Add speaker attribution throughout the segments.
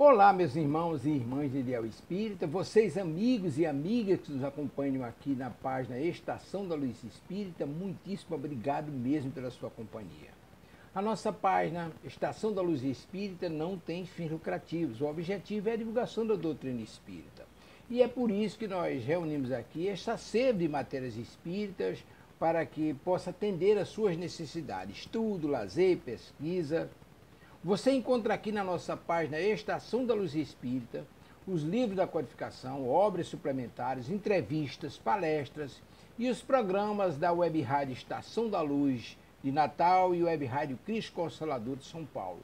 Speaker 1: Olá, meus irmãos e irmãs de Ideal Espírita, vocês amigos e amigas que nos acompanham aqui na página Estação da Luz Espírita, muitíssimo obrigado mesmo pela sua companhia. A nossa página Estação da Luz Espírita não tem fins lucrativos, o objetivo é a divulgação da doutrina espírita. E é por isso que nós reunimos aqui esta sede de matérias espíritas para que possa atender às suas necessidades, estudo, lazer, pesquisa. Você encontra aqui na nossa página Estação da Luz Espírita os livros da codificação, obras suplementares, entrevistas, palestras e os programas da Web Rádio Estação da Luz de Natal e Web Rádio Cristo Consolador de São Paulo.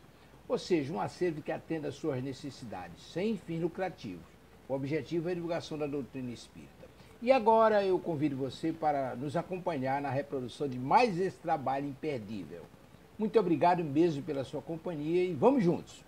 Speaker 1: Ou seja, um acervo que atenda às suas necessidades, sem fins lucrativos. O objetivo é a divulgação da doutrina espírita. E agora eu convido você para nos acompanhar na reprodução de mais esse trabalho imperdível. Muito obrigado mesmo pela sua companhia e vamos juntos!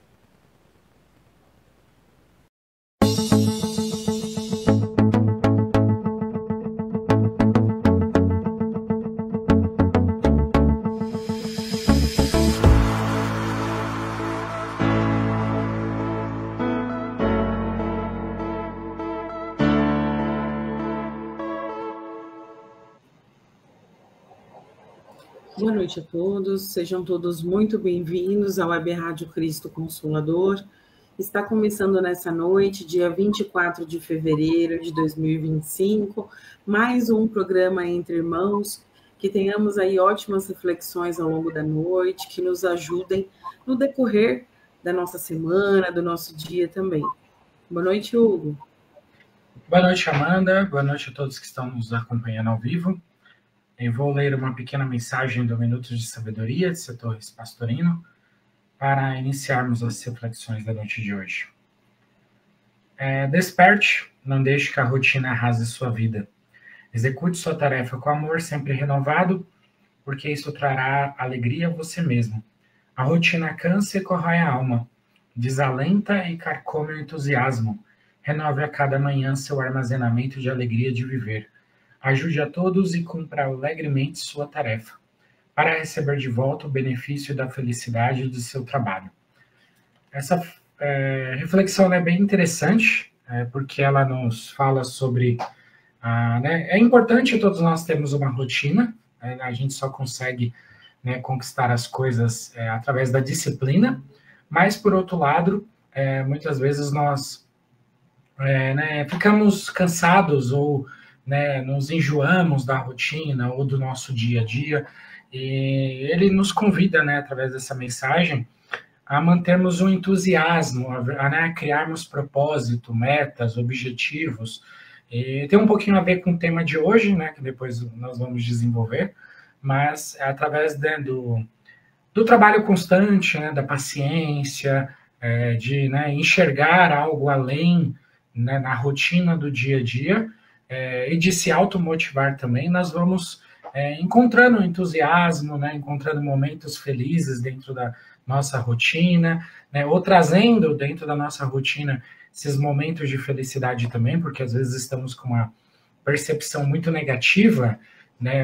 Speaker 2: Boa noite a todos, sejam todos muito bem-vindos ao Web Rádio Cristo Consolador. Está começando nessa noite, dia 24 de fevereiro de 2025, mais um programa Entre Irmãos, que tenhamos aí ótimas reflexões ao longo da noite, que nos ajudem no decorrer da nossa semana, do nosso dia também. Boa noite, Hugo.
Speaker 3: Boa noite, Amanda. Boa noite a todos que estão nos acompanhando ao vivo. Eu vou ler uma pequena mensagem do Minutos de Sabedoria, de Torres Pastorino, para iniciarmos as reflexões da noite de hoje. Desperte, não deixe que a rotina arrase sua vida. Execute sua tarefa com amor sempre renovado, porque isso trará alegria a você mesmo. A rotina cansa e corrói a alma, desalenta e carcome o entusiasmo. Renove a cada manhã seu armazenamento de alegria de viver. Ajude a todos e cumpra alegremente sua tarefa, para receber de volta o benefício da felicidade do seu trabalho. Essa reflexão é bem interessante, porque ela nos fala sobre... é importante todos nós termos uma rotina, a gente só consegue conquistar as coisas através da disciplina, mas, por outro lado, muitas vezes nós ficamos cansados ou nos enjoamos da rotina ou do nosso dia a dia, e ele nos convida, através dessa mensagem, a mantermos um entusiasmo, a criarmos propósito, metas, objetivos, e tem um pouquinho a ver com o tema de hoje, que depois nós vamos desenvolver, mas através do trabalho constante, da paciência, de enxergar algo além na rotina do dia a dia, e de se automotivar também, nós vamos encontrando entusiasmo, encontrando momentos felizes dentro da nossa rotina, ou trazendo dentro da nossa rotina esses momentos de felicidade também, porque às vezes estamos com uma percepção muito negativa,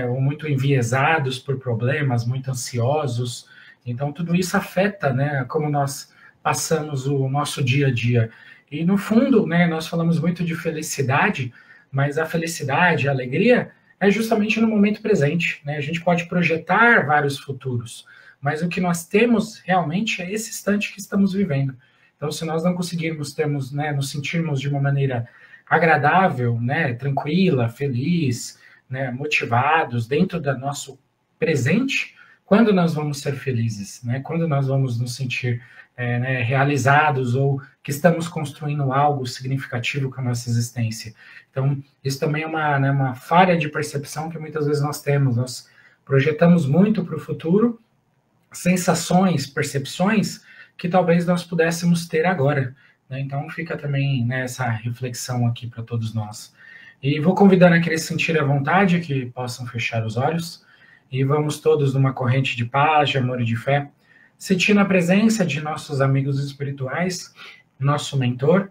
Speaker 3: ou muito enviesados por problemas, muito ansiosos, então tudo isso afeta, como nós passamos o nosso dia a dia. E no fundo, nós falamos muito de felicidade, mas a felicidade, a alegria, é justamente no momento presente. A gente pode projetar vários futuros, mas o que nós temos realmente é esse instante que estamos vivendo. Então, se nós não conseguirmos nos sentirmos de uma maneira agradável, tranquila, feliz, motivados dentro do nosso presente, quando nós vamos ser felizes? Quando nós vamos nos sentir realizados ou que estamos construindo algo significativo com a nossa existência? Então, isso também é uma falha de percepção que muitas vezes nós temos. Nós projetamos muito para o futuro sensações, percepções que talvez nós pudéssemos ter agora. Então, fica também essa reflexão aqui para todos nós. E vou convidando aqueles que sentirem à vontade, que possam fechar os olhos, e vamos todos numa corrente de paz, de amor e de fé, sentindo a presença de nossos amigos espirituais, nosso mentor,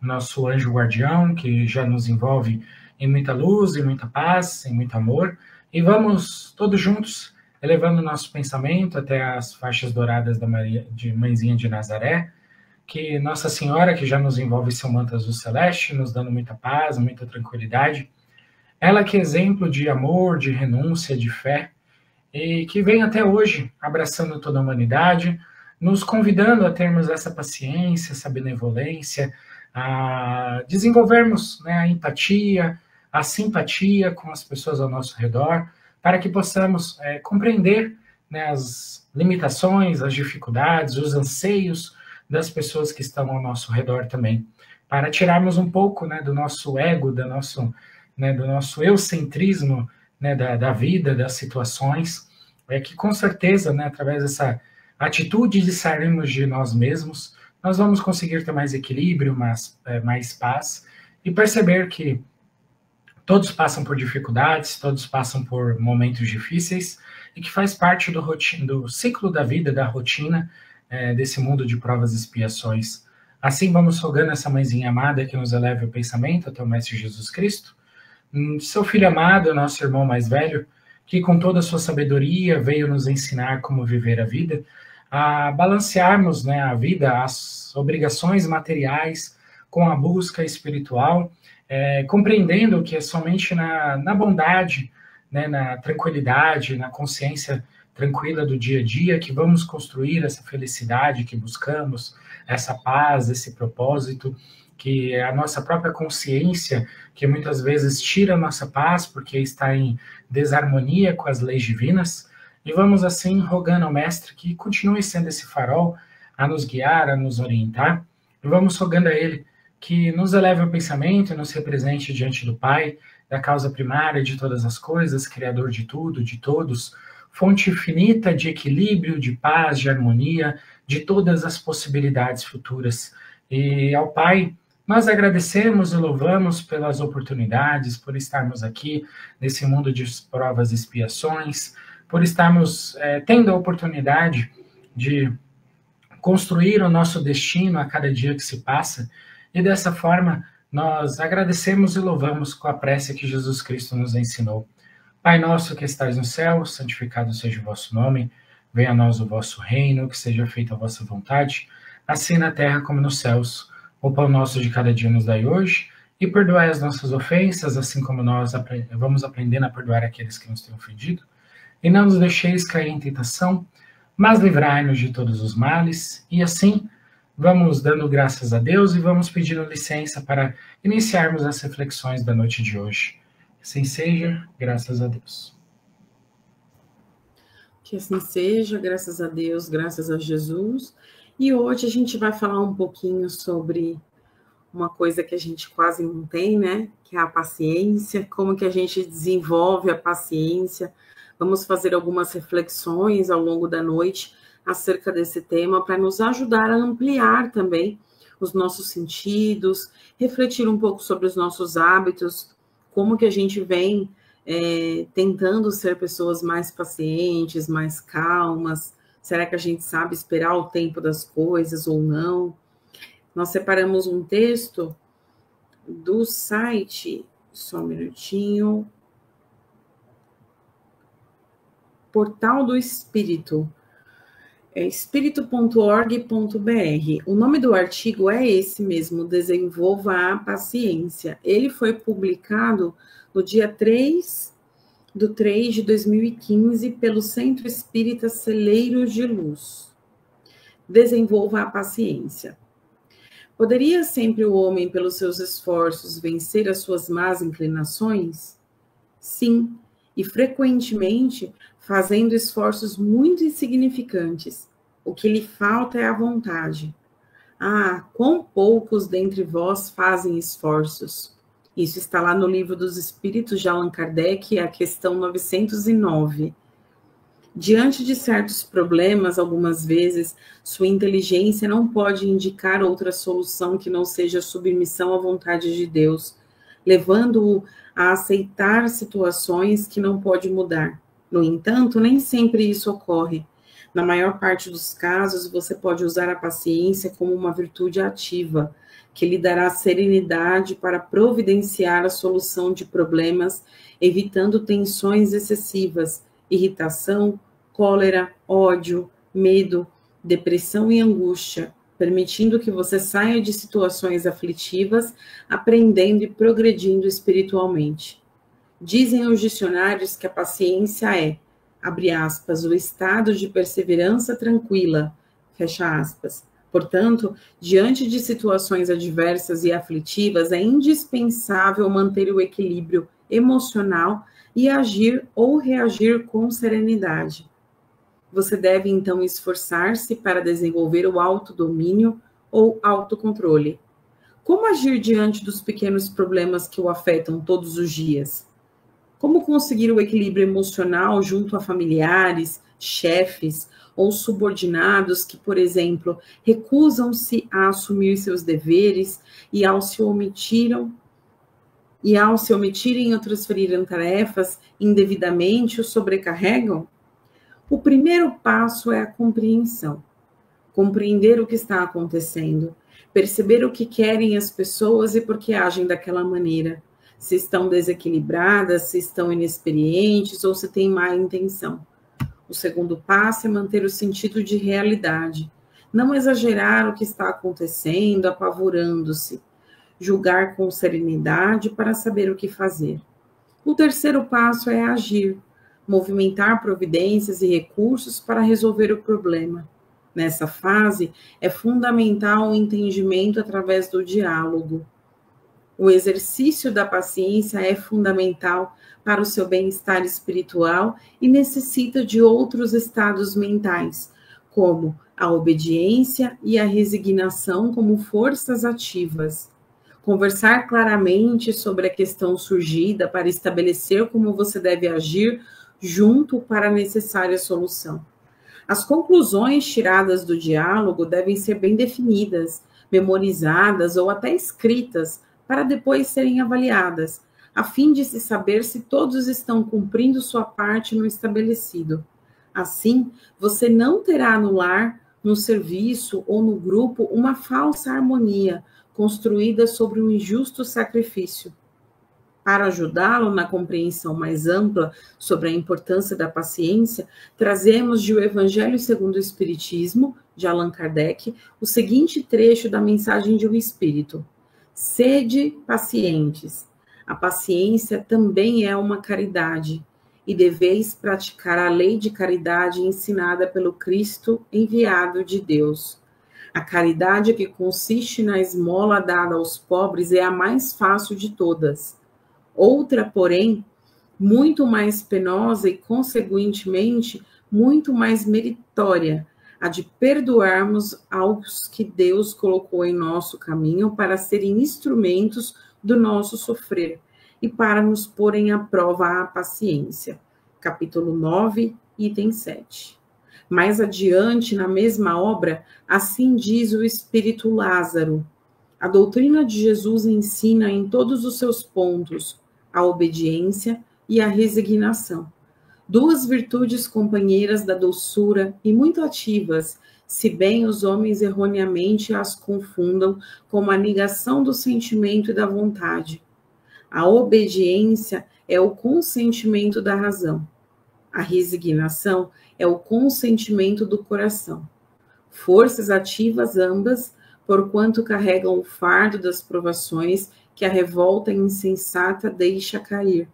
Speaker 3: nosso anjo guardião, que já nos envolve em muita luz, em muita paz, em muito amor, e vamos todos juntos elevando nosso pensamento até as faixas douradas de Mãezinha de Nazaré, que Nossa Senhora, que já nos envolve seu manto azul celeste, nos dando muita paz, muita tranquilidade, ela que é exemplo de amor, de renúncia, de fé, e que vem até hoje abraçando toda a humanidade, nos convidando a termos essa paciência, essa benevolência, a desenvolvermos, né, a empatia, a simpatia com as pessoas ao nosso redor, para que possamos compreender, né, as limitações, as dificuldades, os anseios das pessoas que estão ao nosso redor também, para tirarmos um pouco, né, do nosso ego, do nosso eucentrismo, né, da vida, das situações, que com certeza, né, através dessa atitude de sairmos de nós mesmos, nós vamos conseguir ter mais equilíbrio, mais paz, e perceber que todos passam por dificuldades, todos passam por momentos difíceis, e que faz parte do ciclo da vida, da rotina, desse mundo de provas e expiações. Assim vamos rogando essa mãezinha amada que nos eleve o pensamento até o Mestre Jesus Cristo, seu filho amado, nosso irmão mais velho, que com toda a sua sabedoria veio nos ensinar como viver a vida, a balancearmos, né, a vida, as obrigações materiais com a busca espiritual, compreendendo que é somente na bondade, né, na tranquilidade, na consciência tranquila do dia a dia que vamos construir essa felicidade que buscamos, essa paz, esse propósito, que é a nossa própria consciência, que muitas vezes tira a nossa paz porque está em desarmonia com as leis divinas, e vamos assim rogando ao Mestre que continue sendo esse farol a nos guiar, a nos orientar, e vamos rogando a Ele que nos eleve o pensamento e nos represente diante do Pai, da causa primária de todas as coisas, Criador de tudo, de todos, fonte infinita de equilíbrio, de paz, de harmonia, de todas as possibilidades futuras. E ao Pai, nós agradecemos e louvamos pelas oportunidades, por estarmos aqui nesse mundo de provas e expiações, por estarmos tendo a oportunidade de construir o nosso destino a cada dia que se passa, e dessa forma nós agradecemos e louvamos com a prece que Jesus Cristo nos ensinou. Pai nosso que estais no céu, santificado seja o vosso nome, venha a nós o vosso reino, que seja feita a vossa vontade, assim na terra como nos céus. O pão nosso de cada dia nos dai hoje, e perdoai as nossas ofensas, assim como nós vamos aprendendo a perdoar aqueles que nos têm ofendido. E não nos deixeis cair em tentação, mas livrai-nos de todos os males. E assim, vamos dando graças a Deus e vamos pedindo licença para iniciarmos as reflexões da noite de hoje. Assim seja, graças a Deus.
Speaker 2: Que assim seja, graças a Deus, graças a Jesus. E hoje a gente vai falar um pouquinho sobre uma coisa que a gente quase não tem, né? Que é a paciência, como que a gente desenvolve a paciência. Vamos fazer algumas reflexões ao longo da noite acerca desse tema para nos ajudar a ampliar também os nossos sentidos, refletir um pouco sobre os nossos hábitos, como que a gente vem tentando ser pessoas mais pacientes, mais calmas. Será que a gente sabe esperar o tempo das coisas ou não? Nós separamos um texto do site, só um minutinho, Portal do Espírito, espírito.org.br. O nome do artigo é esse mesmo, Desenvolva a Paciência. Ele foi publicado no dia 3/3 de 2015 pelo Centro Espírita Celeiros de Luz. Desenvolva a paciência. Poderia sempre o homem, pelos seus esforços, vencer as suas más inclinações? Sim, e frequentemente fazendo esforços muito insignificantes. O que lhe falta é a vontade. Ah, quão poucos dentre vós fazem esforços. Isso está lá no Livro dos Espíritos de Allan Kardec, a questão 909. Diante de certos problemas, algumas vezes, sua inteligência não pode indicar outra solução que não seja submissão à vontade de Deus, levando-o a aceitar situações que não pode mudar. No entanto, nem sempre isso ocorre. Na maior parte dos casos, você pode usar a paciência como uma virtude ativa, que lhe dará serenidade para providenciar a solução de problemas, evitando tensões excessivas, irritação, cólera, ódio, medo, depressão e angústia, permitindo que você saia de situações aflitivas, aprendendo e progredindo espiritualmente. Dizem os dicionários que a paciência é, abre aspas, o estado de perseverança tranquila, fecha aspas. Portanto, diante de situações adversas e aflitivas, é indispensável manter o equilíbrio emocional e agir ou reagir com serenidade. Você deve, então, esforçar-se para desenvolver o autodomínio ou autocontrole. Como agir diante dos pequenos problemas que o afetam todos os dias? Como conseguir o equilíbrio emocional junto a familiares, chefes ou subordinados que, por exemplo, recusam-se a assumir seus deveres e ao se omitirem ou transferirem tarefas indevidamente o sobrecarregam? O primeiro passo é a compreensão. Compreender o que está acontecendo, perceber o que querem as pessoas e por que agem daquela maneira. Se estão desequilibradas, se estão inexperientes ou se têm má intenção. O segundo passo é manter o sentido de realidade. Não exagerar o que está acontecendo, apavorando-se. Julgar com serenidade para saber o que fazer. O terceiro passo é agir. Movimentar providências e recursos para resolver o problema. Nessa fase, é fundamental o entendimento através do diálogo. O exercício da paciência é fundamental para o seu bem-estar espiritual e necessita de outros estados mentais, como a obediência e a resignação como forças ativas. Conversar claramente sobre a questão surgida para estabelecer como você deve agir junto para a necessária solução. As conclusões tiradas do diálogo devem ser bem definidas, memorizadas ou até escritas, para depois serem avaliadas, a fim de se saber se todos estão cumprindo sua parte no estabelecido. Assim, você não terá no lar, no serviço ou no grupo uma falsa harmonia construída sobre um injusto sacrifício. Para ajudá-lo na compreensão mais ampla sobre a importância da paciência, trazemos de O Evangelho segundo o Espiritismo, de Allan Kardec, o seguinte trecho da mensagem de O Espírito. Sede pacientes. A paciência também é uma caridade, e deveis praticar a lei de caridade ensinada pelo Cristo enviado de Deus. A caridade que consiste na esmola dada aos pobres é a mais fácil de todas. Outra, porém, muito mais penosa e, consequentemente, muito mais meritória, a de perdoarmos aos que Deus colocou em nosso caminho para serem instrumentos do nosso sofrer e para nos porem à prova a paciência. Capítulo 9, item 7. Mais adiante, na mesma obra, assim diz o Espírito Lázaro. A doutrina de Jesus ensina em todos os seus pontos a obediência e a resignação. Duas virtudes companheiras da doçura e muito ativas, se bem os homens erroneamente as confundam com a negação do sentimento e da vontade. A obediência é o consentimento da razão. A resignação é o consentimento do coração. Forças ativas ambas, porquanto carregam o fardo das provações que a revolta insensata deixa cair.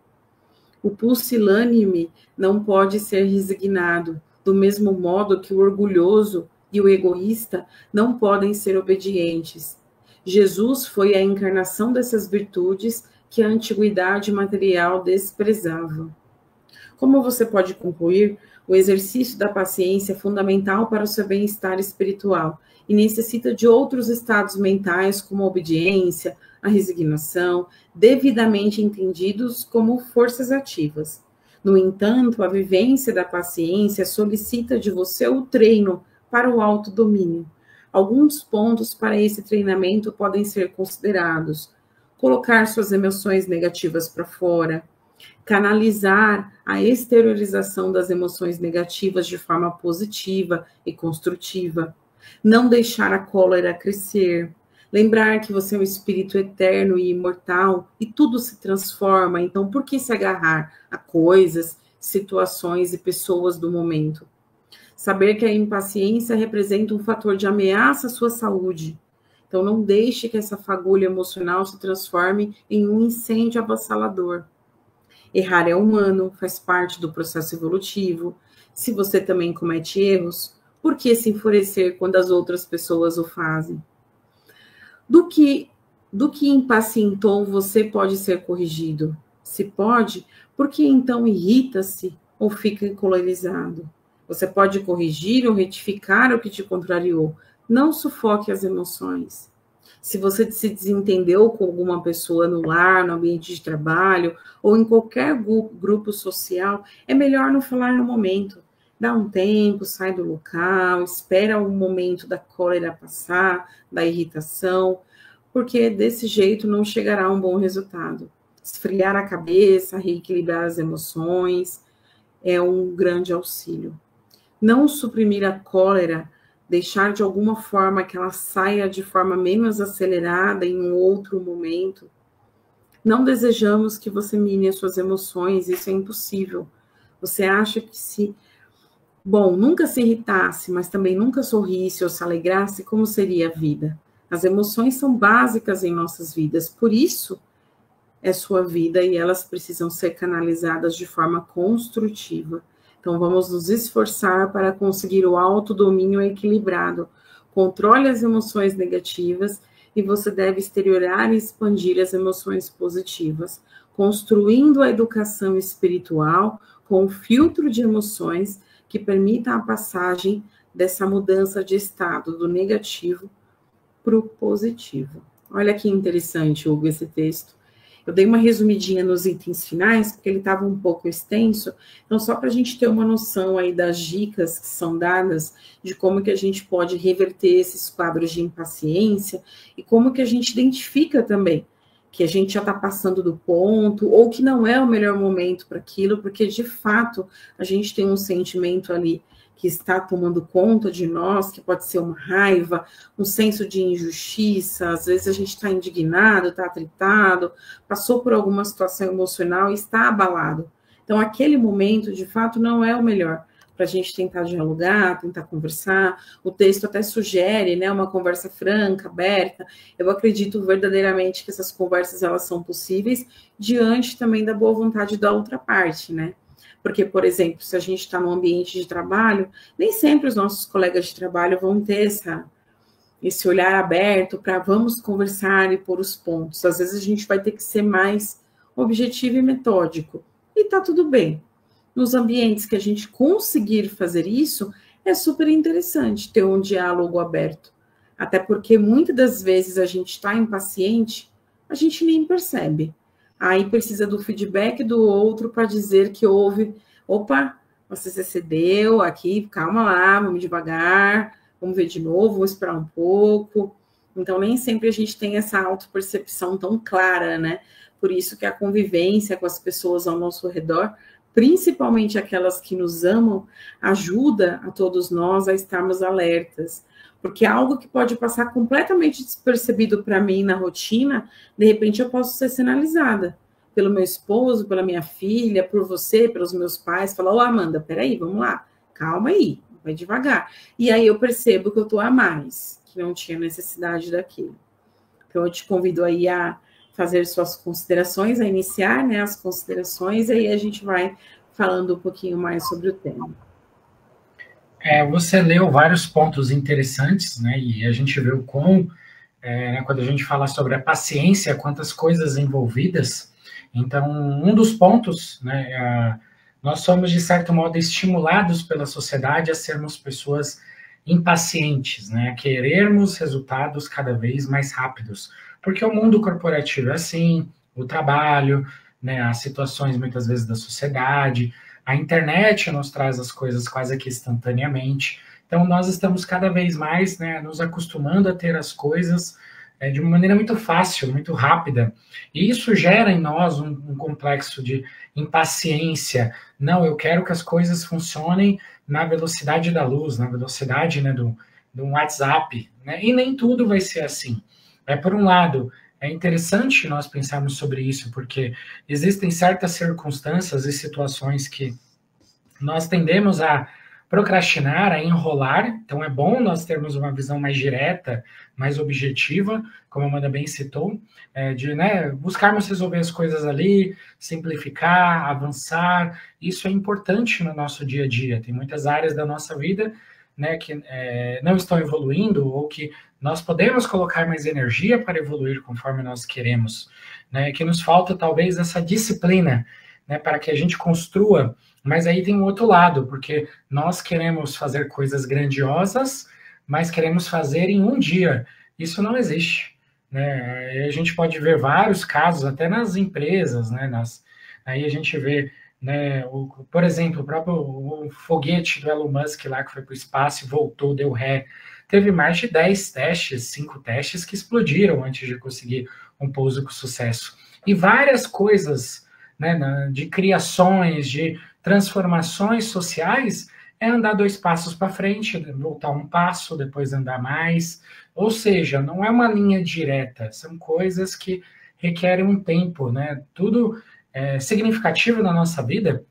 Speaker 2: O pusilânime não pode ser resignado, do mesmo modo que o orgulhoso e o egoísta não podem ser obedientes. Jesus foi a encarnação dessas virtudes que a antiguidade material desprezava. Como você pode concluir, o exercício da paciência é fundamental para o seu bem-estar espiritual e necessita de outros estados mentais, como a obediência, a resignação, devidamente entendidos como forças ativas. No entanto, a vivência da paciência solicita de você o treino para o autodomínio. Alguns pontos para esse treinamento podem ser considerados: colocar suas emoções negativas para fora, canalizar a exteriorização das emoções negativas de forma positiva e construtiva, não deixar a cólera crescer, lembrar que você é um espírito eterno e imortal e tudo se transforma, então por que se agarrar a coisas, situações e pessoas do momento? Saber que a impaciência representa um fator de ameaça à sua saúde. Então, não deixe que essa fagulha emocional se transforme em um incêndio avassalador. Errar é humano, faz parte do processo evolutivo. Se você também comete erros, por que se enfurecer quando as outras pessoas o fazem? Do que impacientou você pode ser corrigido? Se pode, por que então irrita-se ou fica encolorizado? Você pode corrigir ou retificar o que te contrariou. Não sufoque as emoções. Se você se desentendeu com alguma pessoa no lar, no ambiente de trabalho ou em qualquer grupo social, é melhor não falar no momento. Dá um tempo, sai do local, espera o momento da cólera passar, da irritação, porque desse jeito não chegará a um bom resultado. Esfriar a cabeça, reequilibrar as emoções é um grande auxílio. Não suprimir a cólera, deixar de alguma forma que ela saia de forma menos acelerada em um outro momento. Não desejamos que você mine as suas emoções, isso é impossível. Você acha que nunca se irritasse, mas também nunca sorrisse ou se alegrasse, como seria a vida? As emoções são básicas em nossas vidas, por isso é sua vida e elas precisam ser canalizadas de forma construtiva. Então, vamos nos esforçar para conseguir o autodomínio equilibrado. Controle as emoções negativas e você deve exteriorar e expandir as emoções positivas, construindo a educação espiritual com um filtro de emoções que permita a passagem dessa mudança de estado do negativo para o positivo. Olha que interessante, Hugo, esse texto. Eu dei uma resumidinha nos itens finais, porque ele estava um pouco extenso, então só para a gente ter uma noção aí das dicas que são dadas, de como que a gente pode reverter esses quadros de impaciência, e como que a gente identifica também que a gente já está passando do ponto, ou que não é o melhor momento para aquilo, porque de fato a gente tem um sentimento ali que está tomando conta de nós, que pode ser uma raiva, um senso de injustiça, às vezes a gente está indignado, está atritado, passou por alguma situação emocional e está abalado. Então, aquele momento, de fato, não é o melhor para a gente tentar dialogar, tentar conversar. O texto até sugere, né, uma conversa franca, aberta. Eu acredito verdadeiramente que essas conversas, elas são possíveis diante também da boa vontade da outra parte, né? Porque, por exemplo, se a gente está num ambiente de trabalho, nem sempre os nossos colegas de trabalho vão ter esse olhar aberto para vamos conversar e pôr os pontos. Às vezes a gente vai ter que ser mais objetivo e metódico. E tá tudo bem. Nos ambientes que a gente conseguir fazer isso, é super interessante ter um diálogo aberto. Até porque muitas das vezes a gente está impaciente, a gente nem percebe. Aí precisa do feedback do outro para dizer que houve, opa, você se excedeu aqui, calma lá, vamos devagar, vamos ver de novo, vamos esperar um pouco. Então, nem sempre a gente tem essa autopercepção tão clara, né? Por isso que a convivência com as pessoas ao nosso redor, principalmente aquelas que nos amam, ajuda a todos nós a estarmos alertas. Porque algo que pode passar completamente despercebido para mim na rotina, de repente eu posso ser sinalizada pelo meu esposo, pela minha filha, por você, pelos meus pais. Falar, ô Amanda, peraí, vamos lá, calma aí, vai devagar. E aí eu percebo que eu estou a mais, que não tinha necessidade daquilo. Então eu te convido aí a fazer suas considerações, a iniciar, né, as considerações, e aí a gente vai falando um pouquinho mais sobre o tema.
Speaker 3: Você leu vários pontos interessantes, né, e a gente vê o quão, quando a gente fala sobre a paciência, quantas coisas envolvidas. Então, um dos pontos, né, nós somos, de certo modo, estimulados pela sociedade a sermos pessoas impacientes, né, a querermos resultados cada vez mais rápidos, porque o mundo corporativo é assim, o trabalho, né, as situações, muitas vezes, da sociedade. A internet nos traz as coisas quase que instantaneamente. Então, nós estamos cada vez mais, né, nos acostumando a ter as coisas de uma maneira muito fácil, muito rápida. E isso gera em nós um complexo de impaciência. Não, eu quero que as coisas funcionem na velocidade da luz, na velocidade, né, do WhatsApp. Né? E nem tudo vai ser assim. Por um lado, é interessante nós pensarmos sobre isso, porque existem certas circunstâncias e situações que nós tendemos a procrastinar, a enrolar. Então, é bom nós termos uma visão mais direta, mais objetiva, como a Amanda bem citou, de buscarmos resolver as coisas ali, simplificar, avançar. Isso é importante no nosso dia a dia. Tem muitas áreas da nossa vida, né, que não estão evoluindo, ou que nós podemos colocar mais energia para evoluir conforme nós queremos, né, que nos falta talvez essa disciplina, né, para que a gente construa. Mas aí tem um outro lado, porque nós queremos fazer coisas grandiosas, mas queremos fazer em um dia. Isso não existe, né? A gente pode ver vários casos, até nas empresas, né? Aí a gente vê, né, por exemplo, o foguete do Elon Musk lá que foi para o espaço e voltou, deu ré. Teve mais de 10 testes, 5 testes que explodiram antes de conseguir um pouso com sucesso. E várias coisas, né, de criações, de transformações sociais, é andar 2 passos para frente, voltar um passo, depois andar mais. Ou seja, não é uma linha direta, são coisas que requerem um tempo, né? Tudo significativo na nossa vida,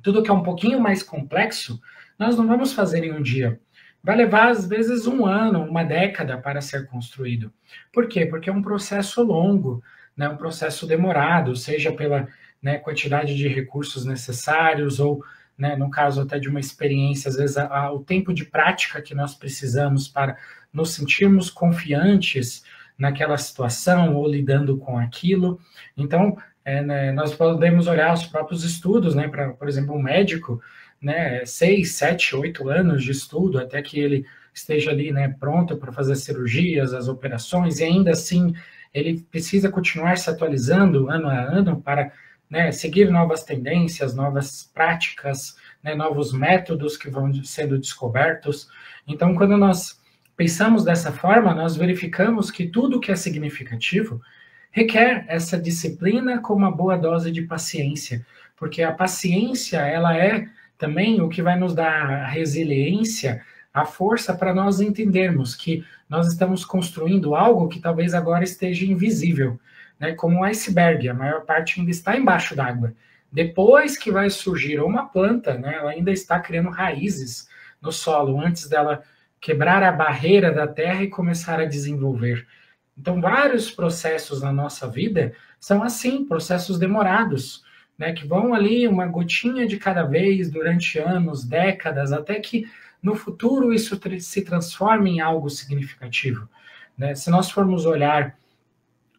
Speaker 3: tudo que é um pouquinho mais complexo, nós não vamos fazer em um dia. Vai levar, às vezes, 1 ano, 1 década para ser construído. Por quê? Porque é um processo longo, né? Um processo demorado, seja pela, né, quantidade de recursos necessários, ou, né, no caso até de uma experiência, às vezes o tempo de prática que nós precisamos para nos sentirmos confiantes naquela situação ou lidando com aquilo. Então, né, nós podemos olhar os próprios estudos, né, para, por exemplo, um médico, né, 6, 7, 8 anos de estudo até que ele esteja ali, né, pronto para fazer as cirurgias, as operações, e ainda assim ele precisa continuar se atualizando ano a ano para, né, seguir novas tendências, novas práticas, né, novos métodos que vão sendo descobertos. Então, quando nós pensamos dessa forma, nós verificamos que tudo que é significativo requer essa disciplina com uma boa dose de paciência, porque a paciência, ela é também o que vai nos dar a resiliência, a força para nós entendermos que nós estamos construindo algo que talvez agora esteja invisível, né, como um iceberg, a maior parte ainda está embaixo d'água. Depois que vai surgir uma planta, né, ela ainda está criando raízes no solo, antes dela quebrar a barreira da terra e começar a desenvolver. Então, vários processos na nossa vida são assim, processos demorados, né, que vão ali uma gotinha de cada vez durante anos, décadas, até que no futuro isso se transforme em algo significativo, né? Se nós formos olhar,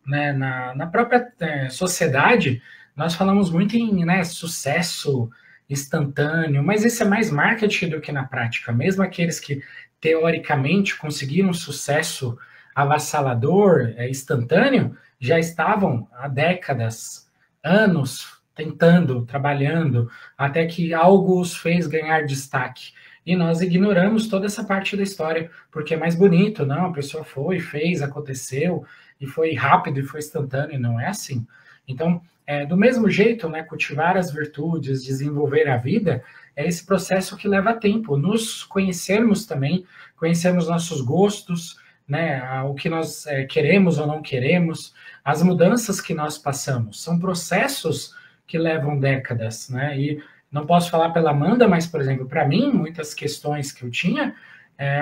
Speaker 3: né, na própria sociedade, nós falamos muito em, né, sucesso instantâneo, mas isso é mais marketing do que na prática. Mesmo aqueles que teoricamente conseguiram sucesso avassalador, instantâneo, já estavam há décadas, anos, tentando, trabalhando, até que algo os fez ganhar destaque. E nós ignoramos toda essa parte da história, porque é mais bonito, não? A pessoa foi, fez, aconteceu, e foi rápido, e foi instantâneo, e não é assim. Então, do mesmo jeito, né, cultivar as virtudes, desenvolver a vida, é esse processo que leva tempo. Nos conhecermos também, conhecermos nossos gostos, né, o que nós queremos ou não queremos, as mudanças que nós passamos. São processos que levam décadas, né? E não posso falar pela Amanda, mas, por exemplo, para mim, muitas questões que eu tinha,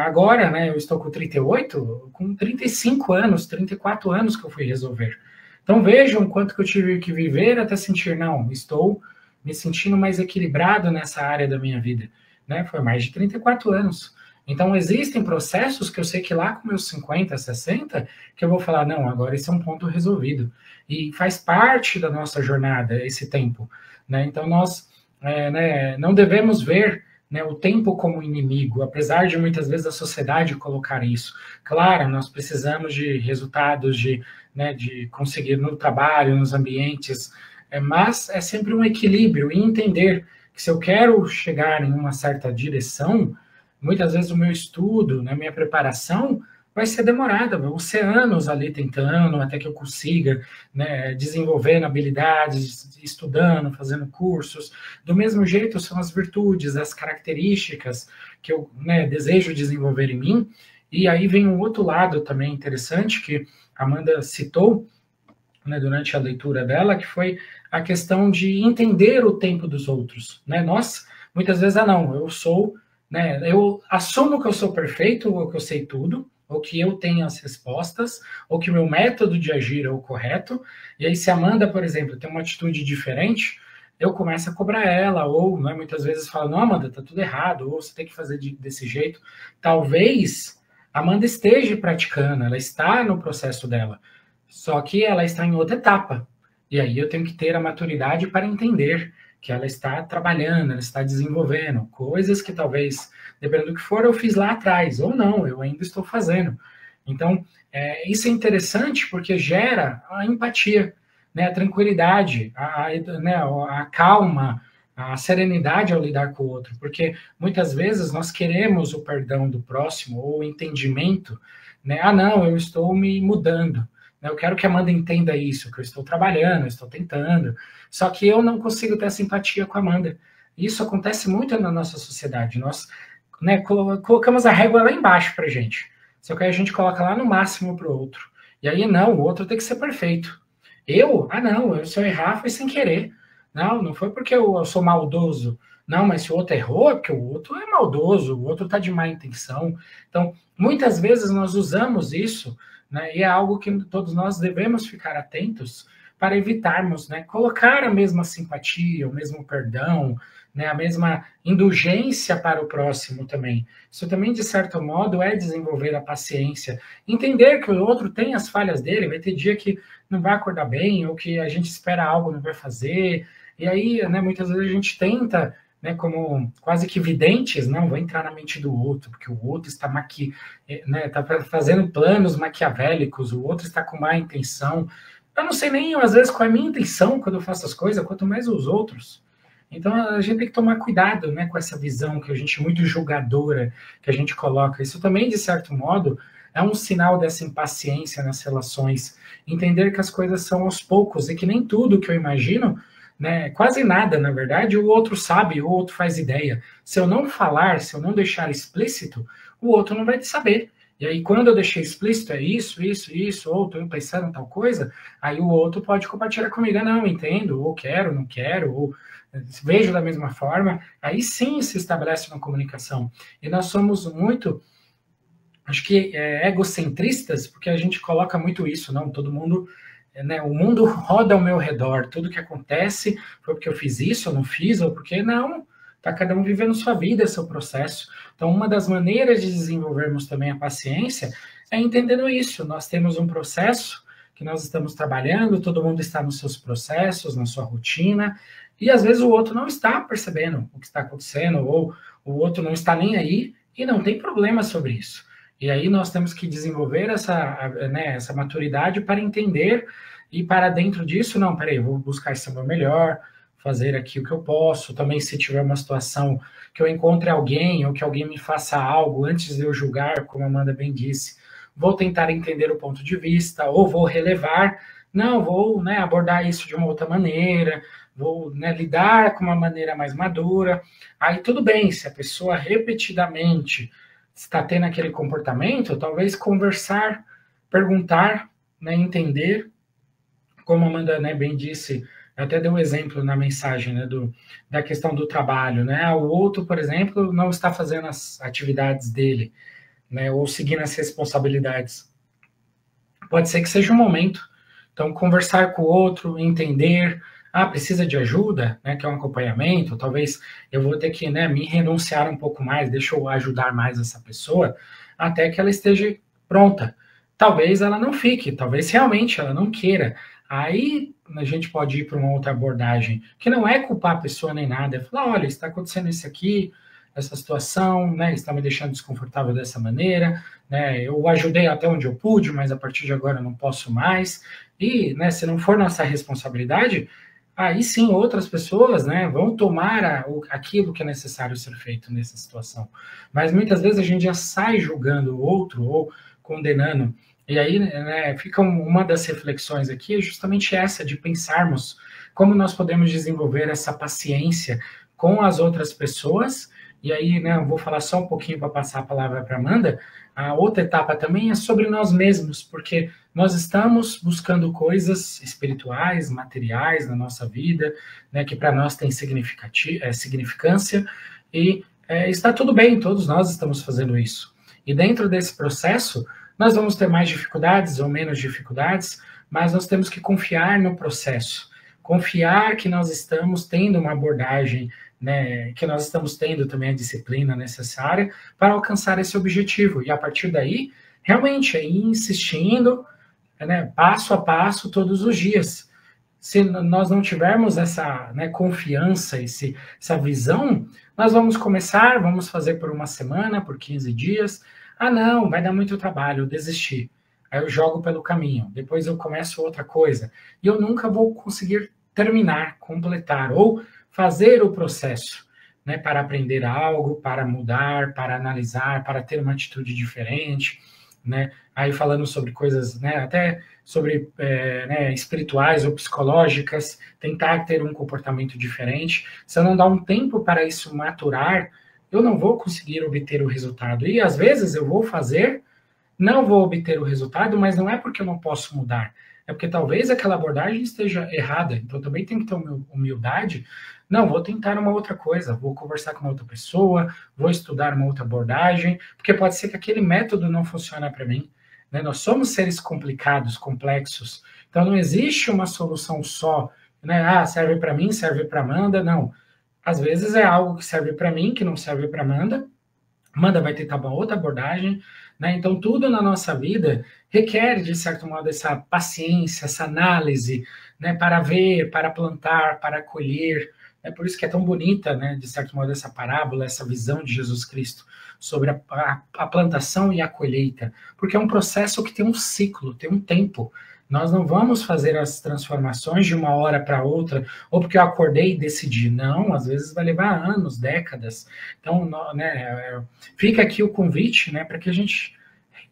Speaker 3: agora, né, eu estou com 38, com 35 anos, 34 anos que eu fui resolver. Então, vejam quanto que eu tive que viver até sentir, não, estou me sentindo mais equilibrado nessa área da minha vida, né? Foi mais de 34 anos. Então, existem processos que eu sei que lá com meus 50, 60, que eu vou falar, não, agora esse é um ponto resolvido. E faz parte da nossa jornada esse tempo, né? Então, nós né, não devemos ver, né, o tempo como inimigo, apesar de muitas vezes a sociedade colocar isso. Claro, nós precisamos de resultados, né, de conseguir no trabalho, nos ambientes, mas é sempre um equilíbrio e entender que se eu quero chegar em uma certa direção, muitas vezes o meu estudo, né, minha preparação vai ser demorada, vão ser anos ali tentando, até que eu consiga, né, desenvolvendo habilidades, estudando, fazendo cursos. Do mesmo jeito, são as virtudes, as características que eu, né, desejo desenvolver em mim. E aí vem um outro lado também interessante, que a Amanda citou, né, durante a leitura dela, que foi a questão de entender o tempo dos outros, né? Nós, muitas vezes, não, eu sou né? Eu assumo que eu sou perfeito, ou que eu sei tudo, ou que eu tenho as respostas, ou que o meu método de agir é o correto. E aí, se a Amanda, por exemplo, tem uma atitude diferente, eu começo a cobrar ela, ou, né, muitas vezes falo, não, Amanda, tá tudo errado, ou você tem que fazer desse jeito. Talvez a Amanda esteja praticando, ela está no processo dela, só que ela está em outra etapa. E aí eu tenho que ter a maturidade para entender que ela está trabalhando, ela está desenvolvendo coisas que talvez, dependendo do que for, eu fiz lá atrás, ou não, eu ainda estou fazendo. Então, isso é interessante porque gera a empatia, né, a tranquilidade, né, a calma, a serenidade ao lidar com o outro, porque muitas vezes nós queremos o perdão do próximo ou o entendimento, né? Ah, não, eu estou me mudando, né? Eu quero que a Amanda entenda isso, que eu estou trabalhando, eu estou tentando, só que eu não consigo ter simpatia com a Amanda. Isso acontece muito na nossa sociedade. Nós, né, colocamos a régua lá embaixo para a gente, só que a gente coloca lá no máximo para o outro. E aí, não, o outro tem que ser perfeito. Não, se eu errar foi sem querer. Não foi porque eu sou maldoso. Não, mas se o outro errou, é porque o outro é maldoso, o outro está de má intenção. Então, muitas vezes nós usamos isso, né, e é algo que todos nós devemos ficar atentos para evitarmos, né, colocar a mesma simpatia, o mesmo perdão, né, a mesma indulgência para o próximo também. Isso também, de certo modo, é desenvolver a paciência. Entender que o outro tem as falhas dele, vai ter dia que não vai acordar bem, ou que a gente espera algo não vai fazer. E aí, né, muitas vezes a gente tenta, né, como quase que videntes, não, vou entrar na mente do outro, porque o outro está tá fazendo planos maquiavélicos, o outro está com má intenção. Eu não sei nem, às vezes, qual é a minha intenção quando eu faço as coisas, quanto mais os outros. Então, a gente tem que tomar cuidado, né, com essa visão que a gente, muito julgadora, que a gente coloca. Isso também, de certo modo, é um sinal dessa impaciência nas relações. Entender que as coisas são aos poucos e que nem tudo que eu imagino, né, quase nada, na verdade, o outro sabe, o outro faz ideia. Se eu não falar, se eu não deixar explícito, o outro não vai saber. E aí, quando eu deixei explícito, é isso, ou estou pensando em tal coisa, aí o outro pode compartilhar comigo, não, entendo, ou quero, não quero, ou vejo da mesma forma. Aí sim se estabelece uma comunicação. E nós somos muito, acho que egocentristas, porque a gente coloca muito isso, não, todo mundo, né, o mundo roda ao meu redor, tudo que acontece foi porque eu fiz isso, eu não fiz, ou porque não, está cada um vivendo sua vida, seu processo. Então, uma das maneiras de desenvolvermos também a paciência é entendendo isso. Nós temos um processo que nós estamos trabalhando, todo mundo está nos seus processos, na sua rotina, e às vezes o outro não está percebendo o que está acontecendo, ou o outro não está nem aí, e não tem problema sobre isso. E aí nós temos que desenvolver essa maturidade para entender, e para dentro disso, não, peraí, eu vou buscar ser o meu melhor, fazer aqui o que eu posso. Também, se tiver uma situação que eu encontre alguém, ou que alguém me faça algo, antes de eu julgar, como a Amanda bem disse, vou tentar entender o ponto de vista, ou vou relevar, não, vou, né, abordar isso de uma outra maneira, vou, né, lidar com uma maneira mais madura. Aí tudo bem, se a pessoa repetidamente está tendo aquele comportamento, talvez conversar, perguntar, né, entender, como a Amanda, né, bem disse, até deu um exemplo na mensagem, né, da questão do trabalho, né? O outro, por exemplo, não está fazendo as atividades dele, né, ou seguindo as responsabilidades. Pode ser que seja um momento. Então, conversar com o outro, entender, precisa de ajuda, né, que é um acompanhamento, talvez eu vou ter que, né, me renunciar um pouco mais, deixa eu ajudar mais essa pessoa, até que ela esteja pronta. Talvez ela não fique, talvez realmente ela não queira. Aí a gente pode ir para uma outra abordagem, que não é culpar a pessoa nem nada, é falar, olha, está acontecendo isso aqui, essa situação, né, está me deixando desconfortável dessa maneira, né, eu ajudei até onde eu pude, mas a partir de agora eu não posso mais, e, né, se não for nossa responsabilidade, aí sim outras pessoas, né, vão tomar aquilo que é necessário ser feito nessa situação. Mas muitas vezes a gente já sai julgando o outro ou condenando. E aí, né, fica uma das reflexões aqui, é justamente essa, de pensarmos como nós podemos desenvolver essa paciência com as outras pessoas. E aí, né, eu vou falar só um pouquinho para passar a palavra para a Amanda. A outra etapa também é sobre nós mesmos, porque nós estamos buscando coisas espirituais, materiais na nossa vida, né, que para nós tem significância, e está tudo bem, todos nós estamos fazendo isso. E dentro desse processo, nós vamos ter mais dificuldades ou menos dificuldades, mas nós temos que confiar no processo. Confiar que nós estamos tendo uma abordagem, né, que nós estamos tendo também a disciplina necessária para alcançar esse objetivo. E a partir daí, realmente, ir insistindo, né, passo a passo, todos os dias. Se nós não tivermos essa, né, confiança, essa visão, nós vamos começar, vamos fazer por uma semana, por 15 dias. Ah, não, vai dar muito trabalho, eu desisti. Aí eu jogo pelo caminho, depois eu começo outra coisa. E eu nunca vou conseguir terminar, completar, ou fazer o processo, né, para aprender algo, para mudar, para analisar, para ter uma atitude diferente, né? Aí falando sobre coisas, né, até sobre né, espirituais ou psicológicas, tentar ter um comportamento diferente. Se eu não dar um tempo para isso maturar, eu não vou conseguir obter o resultado. E às vezes eu vou fazer, não vou obter o resultado, mas não é porque eu não posso mudar, é porque talvez aquela abordagem esteja errada. Então também tem que ter humildade. Não, vou tentar uma outra coisa, vou conversar com uma outra pessoa, vou estudar uma outra abordagem, porque pode ser que aquele método não funcione para mim. Né? Nós somos seres complicados, complexos, então não existe uma solução só, né? Ah, serve para mim, serve para Amanda, não. Às vezes é algo que serve para mim, que não serve para Amanda. Amanda vai tentar uma outra abordagem, né? Então tudo na nossa vida requer, de certo modo, essa paciência, essa análise, né? Para ver, para plantar, para colher. É por isso que é tão bonita, né, de certo modo, essa parábola, essa visão de Jesus Cristo sobre a plantação e a colheita, porque é um processo que tem um ciclo, tem um tempo. Nós não vamos fazer as transformações de uma hora para outra, ou porque eu acordei e decidi. Não, às vezes vai levar anos, décadas. Então, né, fica aqui o convite, né, para que a gente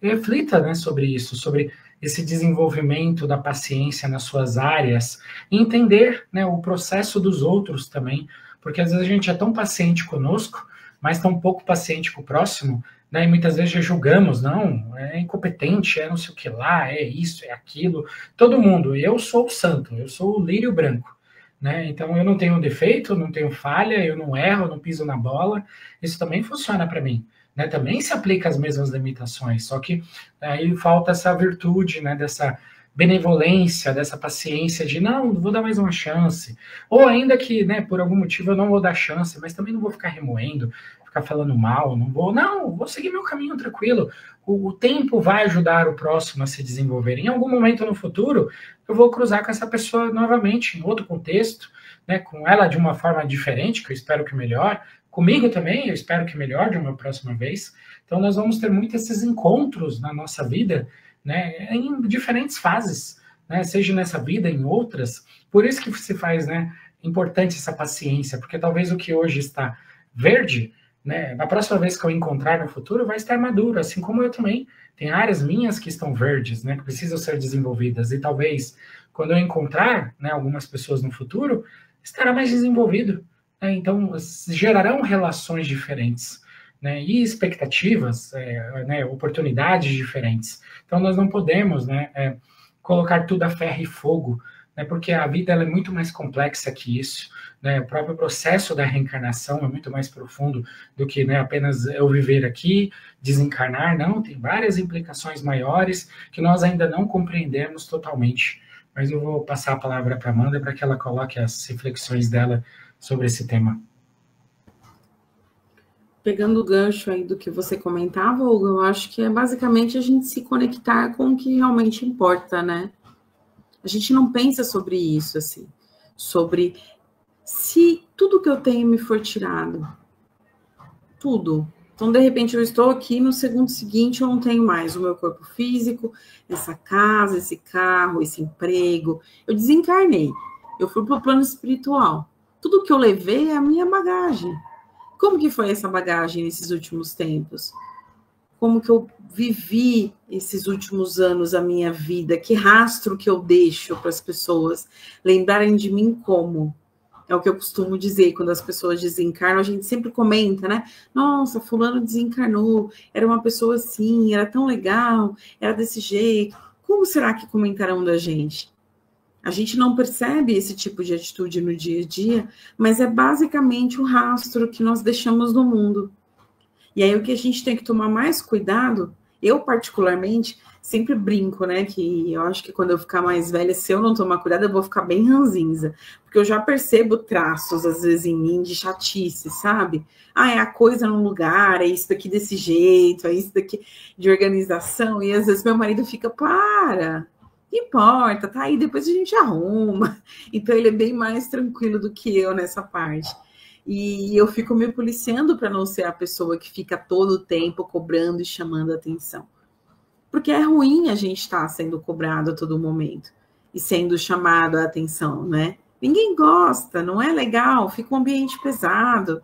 Speaker 3: reflita, né, sobre isso, sobre esse desenvolvimento da paciência nas suas áreas, e entender, né, o processo dos outros também, porque às vezes a gente é tão paciente conosco, mas tão pouco paciente com o próximo, né, e muitas vezes já julgamos, não, é incompetente, é não sei o que lá, é isso, é aquilo, todo mundo, eu sou o santo, eu sou o lírio branco, né, então eu não tenho defeito, não tenho falha, eu não erro, não piso na bola, isso também funciona para mim. Né, também se aplica as mesmas limitações, só que aí falta essa virtude, né, dessa benevolência, dessa paciência de não, vou dar mais uma chance, ou ainda que, né, por algum motivo eu não vou dar chance, mas também não vou ficar remoendo, ficar falando mal, vou seguir meu caminho tranquilo, o tempo vai ajudar o próximo a se desenvolver, em algum momento no futuro eu vou cruzar com essa pessoa novamente, em outro contexto, né, com ela de uma forma diferente, que eu espero que melhor, comigo também, eu espero que melhore de uma próxima vez. Então, nós vamos ter muitos esses encontros na nossa vida, né, em diferentes fases, né, seja nessa vida, em outras. Por isso que se faz, né, importante essa paciência, porque talvez o que hoje está verde, né, na próxima vez que eu encontrar no futuro, vai estar maduro, assim como eu também. Tem áreas minhas que estão verdes, né, que precisam ser desenvolvidas, e talvez, quando eu encontrar, né, algumas pessoas no futuro, estará mais desenvolvido. Então, gerarão relações diferentes, né, e expectativas, né, oportunidades diferentes. Então, nós não podemos, né, colocar tudo a ferro e fogo, né, porque a vida ela é muito mais complexa que isso. Né, o próprio processo da reencarnação é muito mais profundo do que, né, apenas eu viver aqui, desencarnar. Não, tem várias implicações maiores que nós ainda não compreendemos totalmente. Mas eu vou passar a palavra para a Amanda para que ela coloque as reflexões dela sobre esse tema.
Speaker 2: Pegando o gancho aí do que você comentava, Hugo, eu acho que é basicamente a gente se conectar com o que realmente importa, né? A gente não pensa sobre isso, assim, sobre se tudo que eu tenho me for tirado, tudo. Então, de repente, eu estou aqui, no segundo seguinte eu não tenho mais o meu corpo físico, essa casa, esse carro, esse emprego. Eu desencarnei, eu fui para o plano espiritual. Tudo que eu levei é a minha bagagem. Como que foi essa bagagem nesses últimos tempos? Como que eu vivi esses últimos anos a minha vida? Que rastro que eu deixo para as pessoas lembrarem de mim como? É o que eu costumo dizer, quando as pessoas desencarnam, a gente sempre comenta, né? Nossa, fulano desencarnou, era uma pessoa assim, era tão legal, era desse jeito. Como será que comentarão da gente? A gente não percebe esse tipo de atitude no dia a dia, mas é basicamente o rastro que nós deixamos no mundo. E aí o que a gente tem que tomar mais cuidado, eu particularmente sempre brinco, né, que eu acho que quando eu ficar mais velha, se eu não tomar cuidado, eu vou ficar bem ranzinza, porque eu já percebo traços, às vezes, em mim, de chatice, sabe? Ah, é a coisa num lugar, é isso daqui desse jeito, é isso daqui de organização, e às vezes meu marido fica, para, não importa, tá aí, depois a gente arruma. Então ele é bem mais tranquilo do que eu nessa parte. E eu fico me policiando para não ser a pessoa que fica todo o tempo cobrando e chamando a atenção. Porque é ruim a gente estar sendo cobrado a todo momento e sendo chamado a atenção, né? Ninguém gosta, não é legal, fica um ambiente pesado.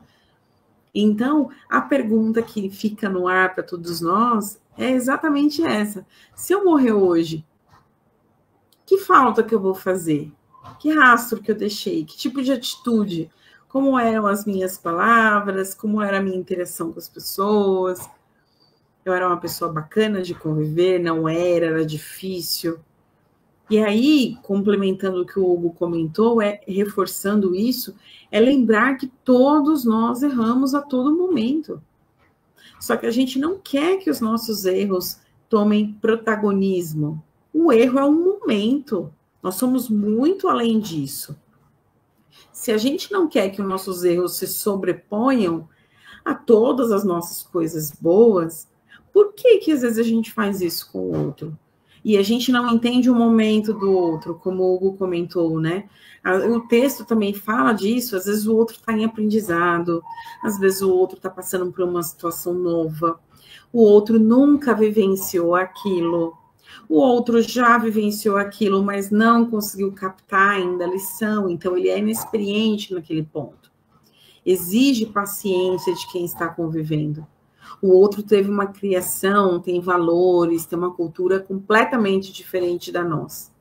Speaker 2: Então, a pergunta que fica no ar para todos nós é exatamente essa. Se eu morrer hoje, que falta que eu vou fazer? Que rastro que eu deixei? Que tipo de atitude? Como eram as minhas palavras? Como era a minha interação com as pessoas? Eu era uma pessoa bacana de conviver? Não era? Era difícil? E aí, complementando o que o Hugo comentou, reforçando isso, é lembrar que todos nós erramos a todo momento. Só que a gente não quer que os nossos erros tomem protagonismo. O erro é um momento. Nós somos muito além disso. Se a gente não quer que os nossos erros se sobreponham a todas as nossas coisas boas, por que às vezes a gente faz isso com o outro? E a gente não entende o momento do outro, como o Hugo comentou, né? O texto também fala disso, às vezes o outro está em aprendizado, às vezes o outro está passando por uma situação nova, o outro nunca vivenciou aquilo, o outro já vivenciou aquilo, mas não conseguiu captar ainda a lição, então ele é inexperiente naquele ponto. Exige paciência de quem está convivendo. O outro teve uma criação, tem valores, tem uma cultura completamente diferente da nossa.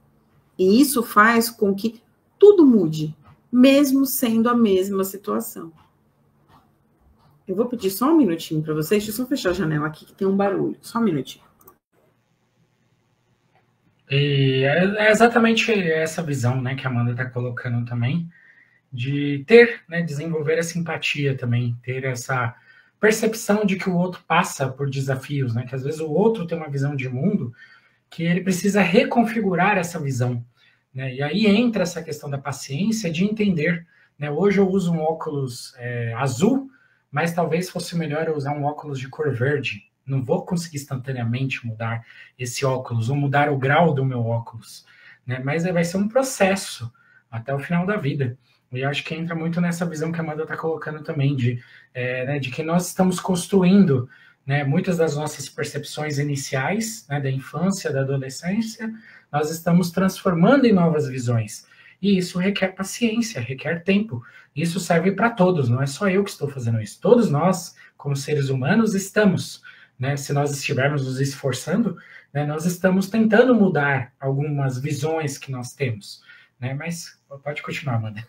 Speaker 2: E isso faz com que tudo mude, mesmo sendo a mesma situação. Eu vou pedir só um minutinho para vocês, deixa eu só fechar a janela aqui que tem um barulho, só um minutinho.
Speaker 3: E é exatamente essa visão, né, que a Amanda está colocando também, de ter, né, desenvolver essa empatia também, ter essa percepção de que o outro passa por desafios, né, que às vezes o outro tem uma visão de mundo que ele precisa reconfigurar essa visão, né, e aí entra essa questão da paciência de entender, né, hoje eu uso um óculos azul, mas talvez fosse melhor eu usar um óculos de cor verde. Não vou conseguir instantaneamente mudar esse óculos, ou mudar o grau do meu óculos, né? Mas vai ser um processo até o final da vida. E acho que entra muito nessa visão que a Amanda está colocando também, né, de que nós estamos construindo, né, muitas das nossas percepções iniciais, né, da infância, da adolescência, nós estamos transformando em novas visões. E isso requer paciência, requer tempo. Isso serve para todos, não é só eu que estou fazendo isso. Todos nós, como seres humanos, estamos, né, se nós estivermos nos esforçando, né, nós estamos tentando mudar algumas visões que nós temos, né, mas pode continuar, Amanda.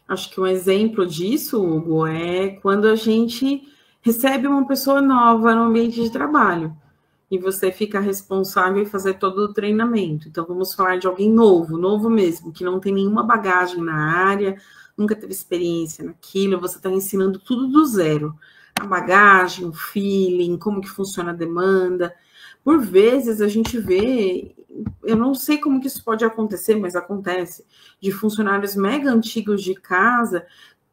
Speaker 2: Acho que um exemplo disso, Hugo, é quando a gente recebe uma pessoa nova no ambiente de trabalho e você fica responsável em fazer todo o treinamento. Então, vamos falar de alguém novo mesmo, que não tem nenhuma bagagem na área, nunca teve experiência naquilo, você está ensinando tudo do zero. A bagagem, o feeling, como que funciona a demanda. Por vezes a gente vê, eu não sei como que isso pode acontecer, mas acontece, de funcionários mega antigos de casa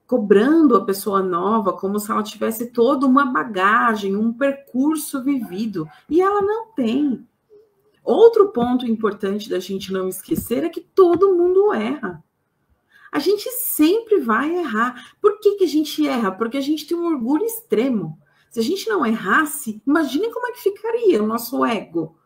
Speaker 2: cobrando a pessoa nova como se ela tivesse toda uma bagagem, um percurso vivido, e ela não tem. Outro ponto importante da gente não esquecer é que todo mundo erra. A gente sempre vai errar. Por que a gente erra? Porque a gente tem um orgulho extremo. Se a gente não errasse, imagine como é que ficaria o nosso ego.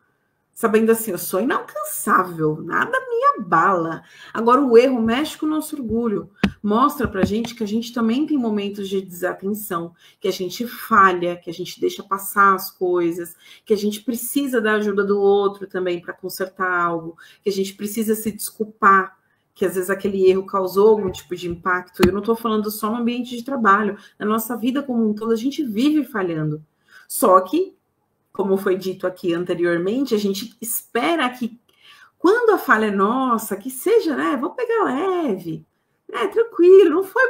Speaker 2: Sabendo assim, eu sou inalcançável, nada me abala. Agora o erro mexe com o nosso orgulho. Mostra pra gente que a gente também tem momentos de desatenção, que a gente falha, que a gente deixa passar as coisas, que a gente precisa da ajuda do outro também para consertar algo, que a gente precisa se desculpar, que às vezes aquele erro causou algum tipo de impacto. Eu não estou falando só no ambiente de trabalho, na nossa vida como um todo, a gente vive falhando. Só que, como foi dito aqui anteriormente, a gente espera que Quando a falha é nossa, que seja, né? Vou pegar leve, né? Tranquilo, não foi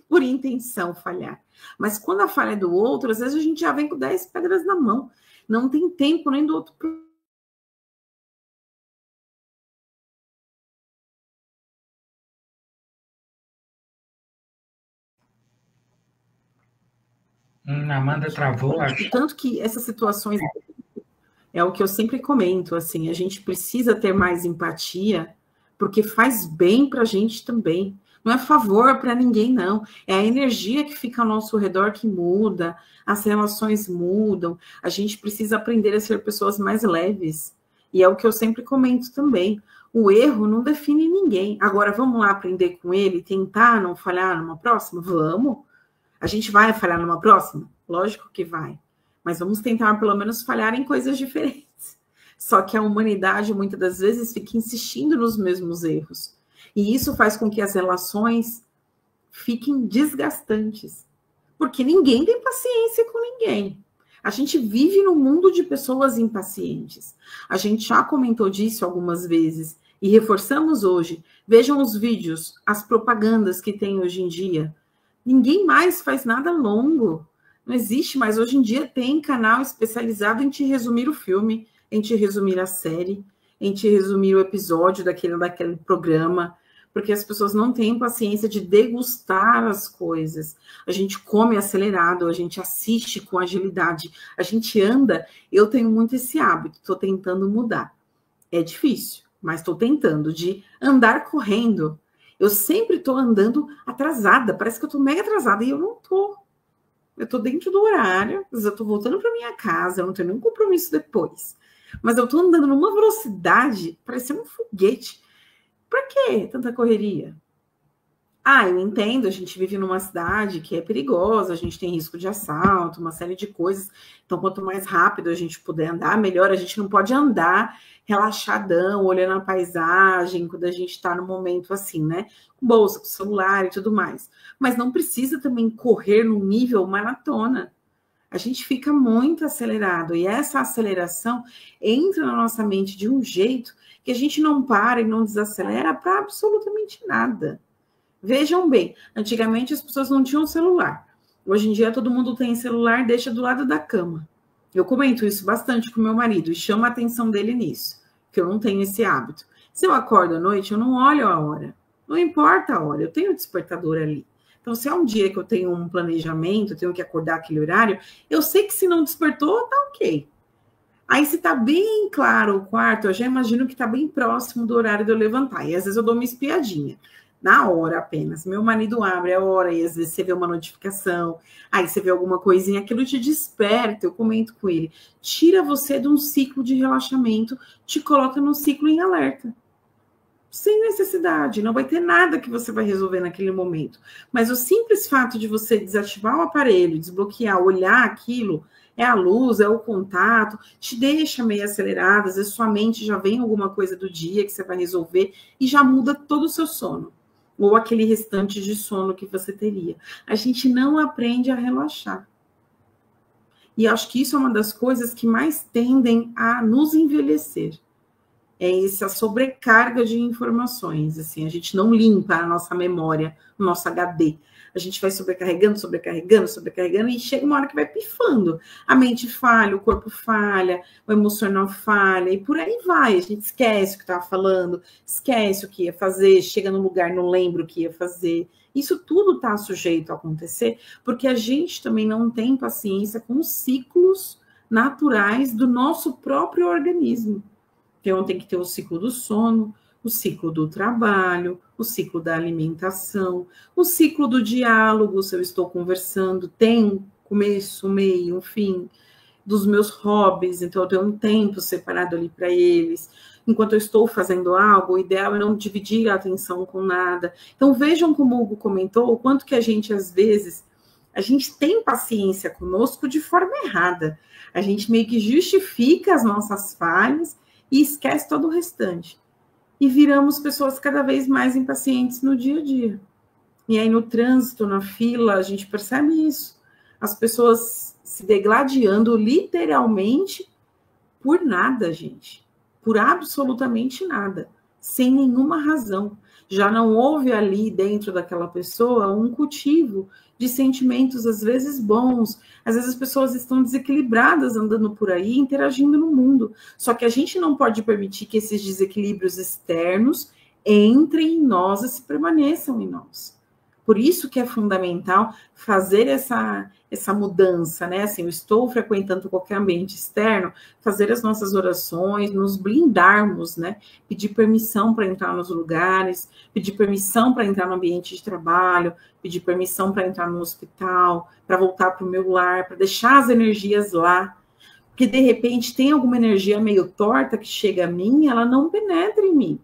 Speaker 2: por intenção falhar. Mas quando a falha é do outro, às vezes a gente já vem com 10 pedras na mão. Não tem tempo nem do outro.
Speaker 3: A Amanda travou, acho.
Speaker 2: Tanto que essas situações é o que eu sempre comento, assim, a gente precisa ter mais empatia, porque faz bem para a gente também. Não é favor para ninguém, não. É a energia que fica ao nosso redor que muda, as relações mudam. A gente precisa aprender a ser pessoas mais leves. E é o que eu sempre comento também. O erro não define ninguém. Agora, vamos lá aprender com ele, tentar não falhar numa próxima? Vamos. A gente vai falhar numa próxima? Lógico que vai. Mas vamos tentar, pelo menos, falhar em coisas diferentes. Só que a humanidade, muitas das vezes, fica insistindo nos mesmos erros. E isso faz com que as relações fiquem desgastantes. Porque ninguém tem paciência com ninguém. A gente vive num mundo de pessoas impacientes. A gente já comentou disso algumas vezes e reforçamos hoje. Vejam os vídeos, as propagandas que tem hoje em dia. Ninguém mais faz nada longo. Não existe mais. Hoje em dia tem canal especializado em te resumir o filme, em te resumir a série, em te resumir o episódio daquele programa, porque as pessoas não têm paciência de degustar as coisas. A gente come acelerado, a gente assiste com agilidade, a gente anda. Eu tenho muito esse hábito, estou tentando mudar. É difícil, mas estou tentando de andar correndo. Eu sempre estou andando atrasada, parece que eu estou mega atrasada e eu não estou. Eu estou dentro do horário, eu estou voltando para minha casa, eu não tenho nenhum compromisso depois. Mas eu estou andando numa velocidade, parecendo um foguete. Por que tanta correria? Eu entendo, a gente vive numa cidade que é perigosa, a gente tem risco de assalto, uma série de coisas. Então, quanto mais rápido a gente puder andar, melhor. A gente não pode andar relaxadão, olhando a paisagem, quando a gente está no momento assim, né? Com bolsa, com celular e tudo mais. Mas não precisa também correr no nível maratona. A gente fica muito acelerado. E essa aceleração entra na nossa mente de um jeito que a gente não para e não desacelera para absolutamente nada. Vejam bem, antigamente as pessoas não tinham celular. Hoje em dia todo mundo tem celular, deixa do lado da cama. Eu comento isso bastante com meu marido e chamo a atenção dele nisso, que eu não tenho esse hábito. Se eu acordo à noite, eu não olho a hora. Não importa a hora, eu tenho o despertador ali. Então, se é um dia que eu tenho um planejamento, eu tenho que acordar aquele horário, eu sei que se não despertou, tá ok. Aí, se tá bem claro o quarto, eu já imagino que tá bem próximo do horário de eu levantar. E às vezes eu dou uma espiadinha, na hora apenas. Meu marido abre a hora e às vezes você vê uma notificação, aí você vê alguma coisinha, aquilo te desperta, eu comento com ele. Tira você de um ciclo de relaxamento, te coloca num ciclo em alerta. Sem necessidade, não vai ter nada que você vai resolver naquele momento. Mas o simples fato de você desativar o aparelho, desbloquear, olhar aquilo, é a luz, é o contato, te deixa meio acelerada, às vezes sua mente já vem alguma coisa do dia que você vai resolver e já muda todo o seu sono. Ou aquele restante de sono que você teria. A gente não aprende a relaxar. E acho que isso é uma das coisas que mais tendem a nos envelhecer. É essa sobrecarga de informações, assim, a gente não limpa a nossa memória, o nosso HD. A gente vai sobrecarregando e chega uma hora que vai pifando. A mente falha, o corpo falha, o emocional falha, e por aí vai. A gente esquece o que estava falando, esquece o que ia fazer, chega num lugar, não lembra o que ia fazer. Isso tudo está sujeito a acontecer, porque a gente também não tem paciência com os ciclos naturais do nosso próprio organismo. Então, tem que ter o ciclo do sono, o ciclo do trabalho, o ciclo da alimentação, o ciclo do diálogo, se eu estou conversando, tem um começo, um meio, um fim, dos meus hobbies, então eu tenho um tempo separado ali para eles. Enquanto eu estou fazendo algo, o ideal é não dividir a atenção com nada. Então, vejam como o Hugo comentou, o quanto que a gente, às vezes, a gente tem paciência conosco de forma errada. A gente meio que justifica as nossas falhas e esquece todo o restante. E viramos pessoas cada vez mais impacientes no dia a dia. E aí no trânsito, na fila, a gente percebe isso. As pessoas se degladiando literalmente por nada, gente. por absolutamente nada, sem nenhuma razão. Já não houve ali dentro daquela pessoa um cultivo de sentimentos, às vezes bons, às vezes as pessoas estão desequilibradas andando por aí, interagindo no mundo. Só que a gente não pode permitir que esses desequilíbrios externos entrem em nós e se permaneçam em nós. Por isso que é fundamental fazer essa mudança, né? Assim, eu estou frequentando qualquer ambiente externo, fazer as nossas orações, nos blindarmos, né? Pedir permissão para entrar nos lugares, pedir permissão para entrar no ambiente de trabalho, pedir permissão para entrar no hospital, para voltar para o meu lar, para deixar as energias lá. Porque, de repente, tem alguma energia meio torta que chega a mim, ela não penetra em mim,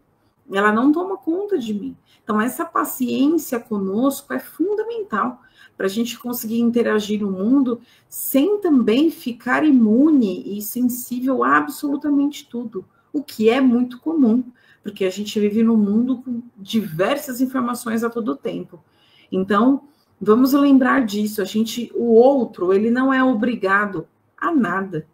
Speaker 2: ela não toma conta de mim. Então, essa paciência conosco é fundamental para a gente conseguir interagir no mundo sem também ficar imune e sensível a absolutamente tudo, o que é muito comum, porque a gente vive num mundo com diversas informações a todo tempo. Então, vamos lembrar disso, o outro, ele não é obrigado a nada.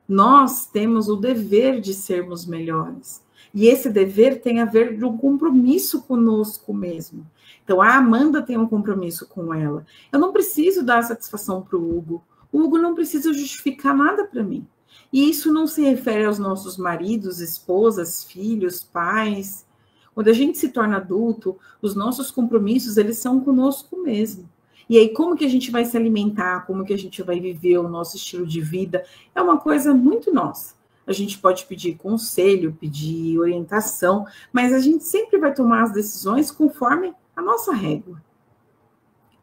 Speaker 2: Nós temos o dever de sermos melhores. E esse dever tem a ver com um compromisso conosco mesmo. Então, a Amanda tem um compromisso com ela. Eu não preciso dar satisfação para o Hugo. O Hugo não precisa justificar nada para mim. E isso não se refere aos nossos maridos, esposas, filhos, pais. Quando a gente se torna adulto, os nossos compromissos, eles são conosco mesmo. E aí, como que a gente vai se alimentar? Como que a gente vai viver o nosso estilo de vida? É uma coisa muito nossa. A gente pode pedir conselho, pedir orientação, mas a gente sempre vai tomar as decisões conforme a nossa régua.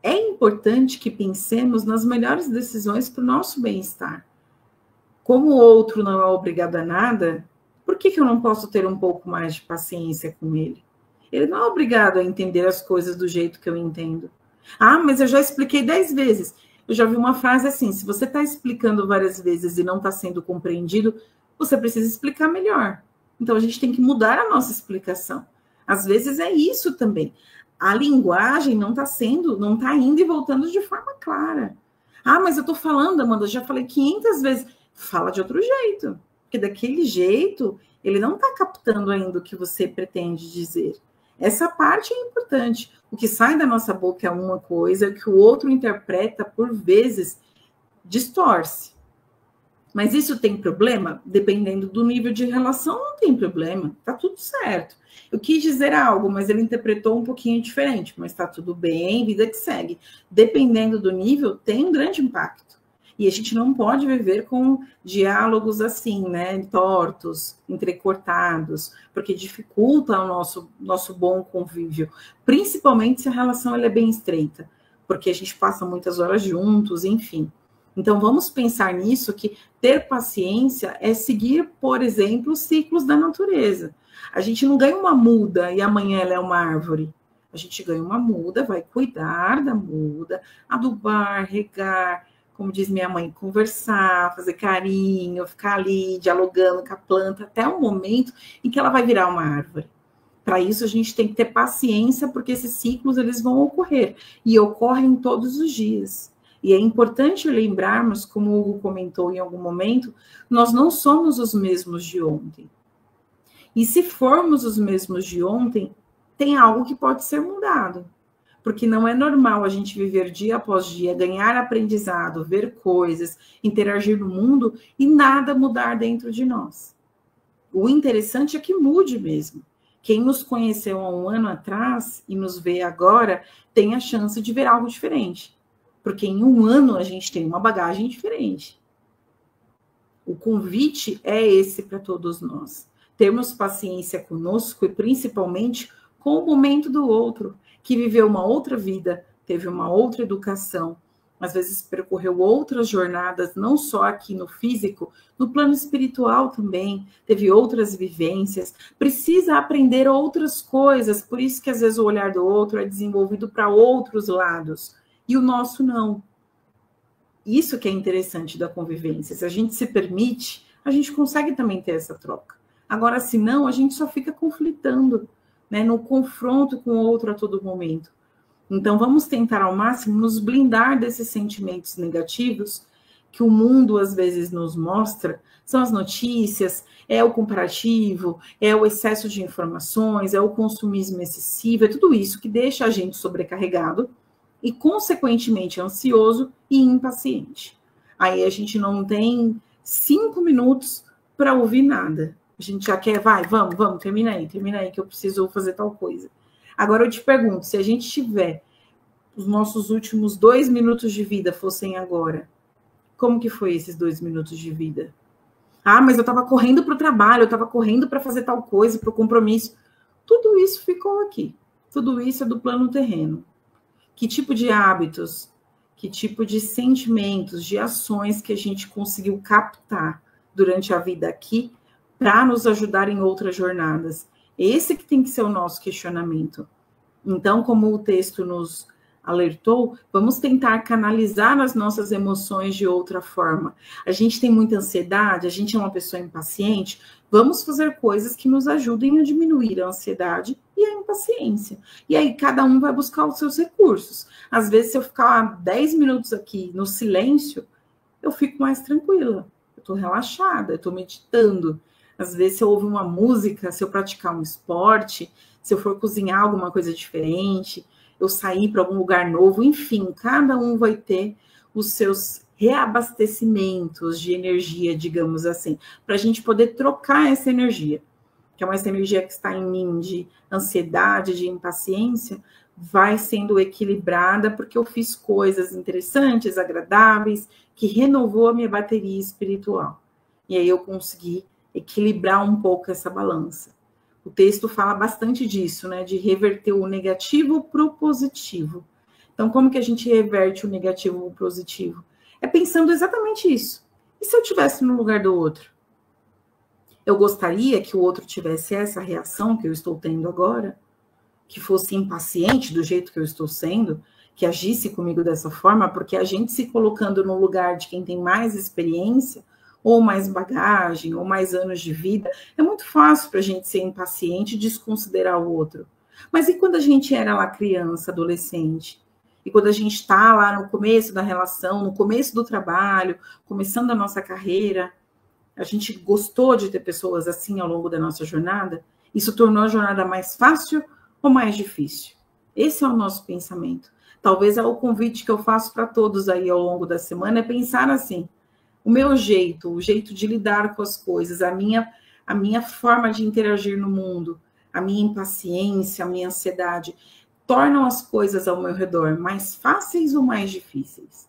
Speaker 2: É importante que pensemos nas melhores decisões para o nosso bem-estar. Como o outro não é obrigado a nada, por que eu não posso ter um pouco mais de paciência com ele? Ele não é obrigado a entender as coisas do jeito que eu entendo. Ah, mas eu já expliquei 10 vezes. Eu já vi uma frase assim, se você está explicando várias vezes e não está sendo compreendido, você precisa explicar melhor. Então, a gente tem que mudar a nossa explicação. Às vezes é isso também. A linguagem não está indo e voltando de forma clara. Ah, mas eu estou falando, Amanda, eu já falei 500 vezes. Fala de outro jeito. Porque daquele jeito, ele não está captando ainda o que você pretende dizer. Essa parte é importante. O que sai da nossa boca é uma coisa, o que o outro interpreta, por vezes, distorce. Mas isso tem problema? Dependendo do nível de relação, não tem problema. Tá tudo certo. Eu quis dizer algo, mas ele interpretou um pouquinho diferente. Mas tá tudo bem, vida que segue. Dependendo do nível, tem um grande impacto. E a gente não pode viver com diálogos assim, né? Tortos, entrecortados, porque dificulta o nosso bom convívio. Principalmente se a relação ela é bem estreita. Porque a gente passa muitas horas juntos, enfim. Então, vamos pensar nisso, que ter paciência é seguir, por exemplo, os ciclos da natureza. A gente não ganha uma muda e amanhã ela é uma árvore. A gente ganha uma muda, vai cuidar da muda, adubar, regar, como diz minha mãe, conversar, fazer carinho, ficar ali dialogando com a planta, até o momento em que ela vai virar uma árvore. Para isso, a gente tem que ter paciência, porque esses ciclos eles vão ocorrer, e ocorrem todos os dias. E é importante lembrarmos, como o Hugo comentou em algum momento, nós não somos os mesmos de ontem. E se formos os mesmos de ontem, tem algo que pode ser mudado. Porque não é normal a gente viver dia após dia, ganhar aprendizado, ver coisas, interagir no mundo e nada mudar dentro de nós. O interessante é que mude mesmo. Quem nos conheceu há um ano atrás e nos vê agora, tem a chance de ver algo diferente. Porque em um ano a gente tem uma bagagem diferente. O convite é esse para todos nós. Termos paciência conosco e principalmente com o momento do outro, que viveu uma outra vida, teve uma outra educação, às vezes percorreu outras jornadas, não só aqui no físico, no plano espiritual também, teve outras vivências, precisa aprender outras coisas, por isso que às vezes o olhar do outro é desenvolvido para outros lados. E o nosso não. Isso que é interessante da convivência. Se a gente se permite, a gente consegue também ter essa troca. Agora, se não, a gente só fica conflitando, né, no confronto com o outro a todo momento. Então, vamos tentar ao máximo nos blindar desses sentimentos negativos que o mundo às vezes nos mostra são as notícias, é o comparativo, é o excesso de informações, é o consumismo excessivo, é tudo isso que deixa a gente sobrecarregado e, consequentemente, ansioso e impaciente. Aí a gente não tem 5 minutos para ouvir nada. A gente já quer, vamos, termina aí, que eu preciso fazer tal coisa. Agora eu te pergunto, se a gente tiver os nossos últimos 2 minutos de vida fossem agora, como que foi esses 2 minutos de vida? Ah, mas eu estava correndo para o trabalho, eu estava correndo para fazer tal coisa, para o compromisso. Tudo isso ficou aqui. Tudo isso é do plano terreno. Que tipo de hábitos, que tipo de sentimentos, de ações que a gente conseguiu captar durante a vida aqui para nos ajudar em outras jornadas? Esse que tem que ser o nosso questionamento. Então, como o texto nos alertou, vamos tentar canalizar as nossas emoções de outra forma. A gente tem muita ansiedade, a gente é uma pessoa impaciente, vamos fazer coisas que nos ajudem a diminuir a ansiedade e a impaciência. E aí cada um vai buscar os seus recursos. Às vezes, se eu ficar 10 minutos aqui no silêncio, eu fico mais tranquila, eu estou relaxada, eu estou meditando. Às vezes, se eu ouvir uma música, se eu praticar um esporte, se eu for cozinhar alguma coisa diferente, eu sair para algum lugar novo, enfim, cada um vai ter os seus reabastecimentos de energia, digamos assim, para a gente poder trocar essa energia, que é uma energia que está em mim de ansiedade, de impaciência, vai sendo equilibrada porque eu fiz coisas interessantes, agradáveis, que renovou a minha bateria espiritual. E aí eu consegui equilibrar um pouco essa balança. O texto fala bastante disso, né? De reverter o negativo para o positivo. Então, como que a gente reverte o negativo para o positivo? É pensando exatamente isso. E se eu estivesse no lugar do outro? Eu gostaria que o outro tivesse essa reação que eu estou tendo agora? Que fosse impaciente do jeito que eu estou sendo? Que agisse comigo dessa forma? Porque a gente se colocando no lugar de quem tem mais experiência, ou mais bagagem, ou mais anos de vida, é muito fácil para a gente ser impaciente e desconsiderar o outro. Mas e quando a gente era lá criança, adolescente? E quando a gente está lá no começo da relação, no começo do trabalho, começando a nossa carreira, a gente gostou de ter pessoas assim ao longo da nossa jornada? Isso tornou a jornada mais fácil ou mais difícil? Esse é o nosso pensamento. Talvez é o convite que eu faço para todos aí ao longo da semana, é pensar assim: o meu jeito, o jeito de lidar com as coisas, a minha forma de interagir no mundo, a minha impaciência, a minha ansiedade, tornam as coisas ao meu redor mais fáceis ou mais difíceis?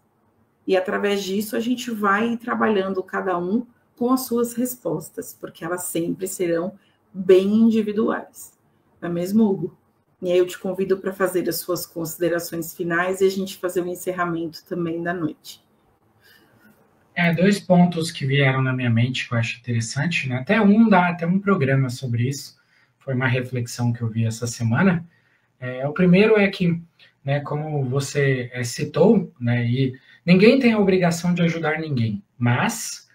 Speaker 2: E através disso a gente vai trabalhando cada um com as suas respostas, porque elas sempre serão bem individuais. Não é mesmo, Hugo? E aí eu te convido para fazer as suas considerações finais e a gente fazer o encerramento também da noite.
Speaker 3: 2 pontos que vieram na minha mente que eu acho interessante, né? Até um programa sobre isso, foi uma reflexão que eu vi essa semana. O primeiro é que, né, como você citou, né, e ninguém tem a obrigação de ajudar ninguém, mas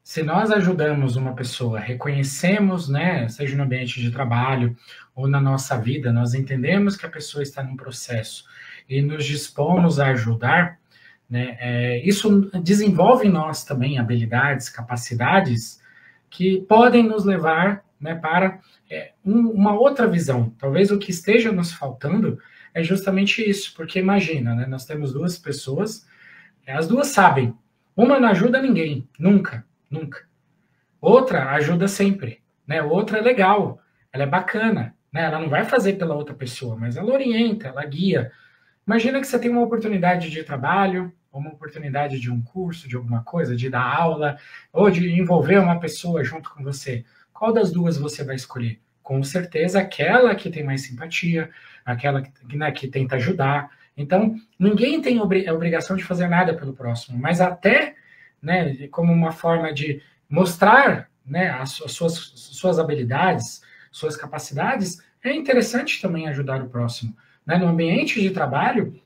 Speaker 3: se nós ajudamos uma pessoa, reconhecemos, né, seja no ambiente de trabalho ou na nossa vida, nós entendemos que a pessoa está num processo e nos dispomos a ajudar, né, isso desenvolve em nós também habilidades, capacidades que podem nos levar, né, para uma outra visão. Talvez o que esteja nos faltando é justamente isso, porque imagina, né, nós temos 2 pessoas, as 2 sabem, uma não ajuda ninguém, nunca. Outra ajuda sempre, né? Outra é legal, ela é bacana, né? Ela não vai fazer pela outra pessoa, mas ela orienta, ela guia. Imagina que você tem uma oportunidade de trabalho, ou uma oportunidade de um curso, de alguma coisa, de dar aula, ou de envolver uma pessoa junto com você. Qual das 2 você vai escolher? Com certeza aquela que tem mais simpatia, aquela que tenta ajudar. Então, ninguém tem a obrigação de fazer nada pelo próximo, mas até, né, como uma forma de mostrar, né, as suas habilidades, suas capacidades, é interessante também ajudar o próximo. Né? No ambiente de trabalho,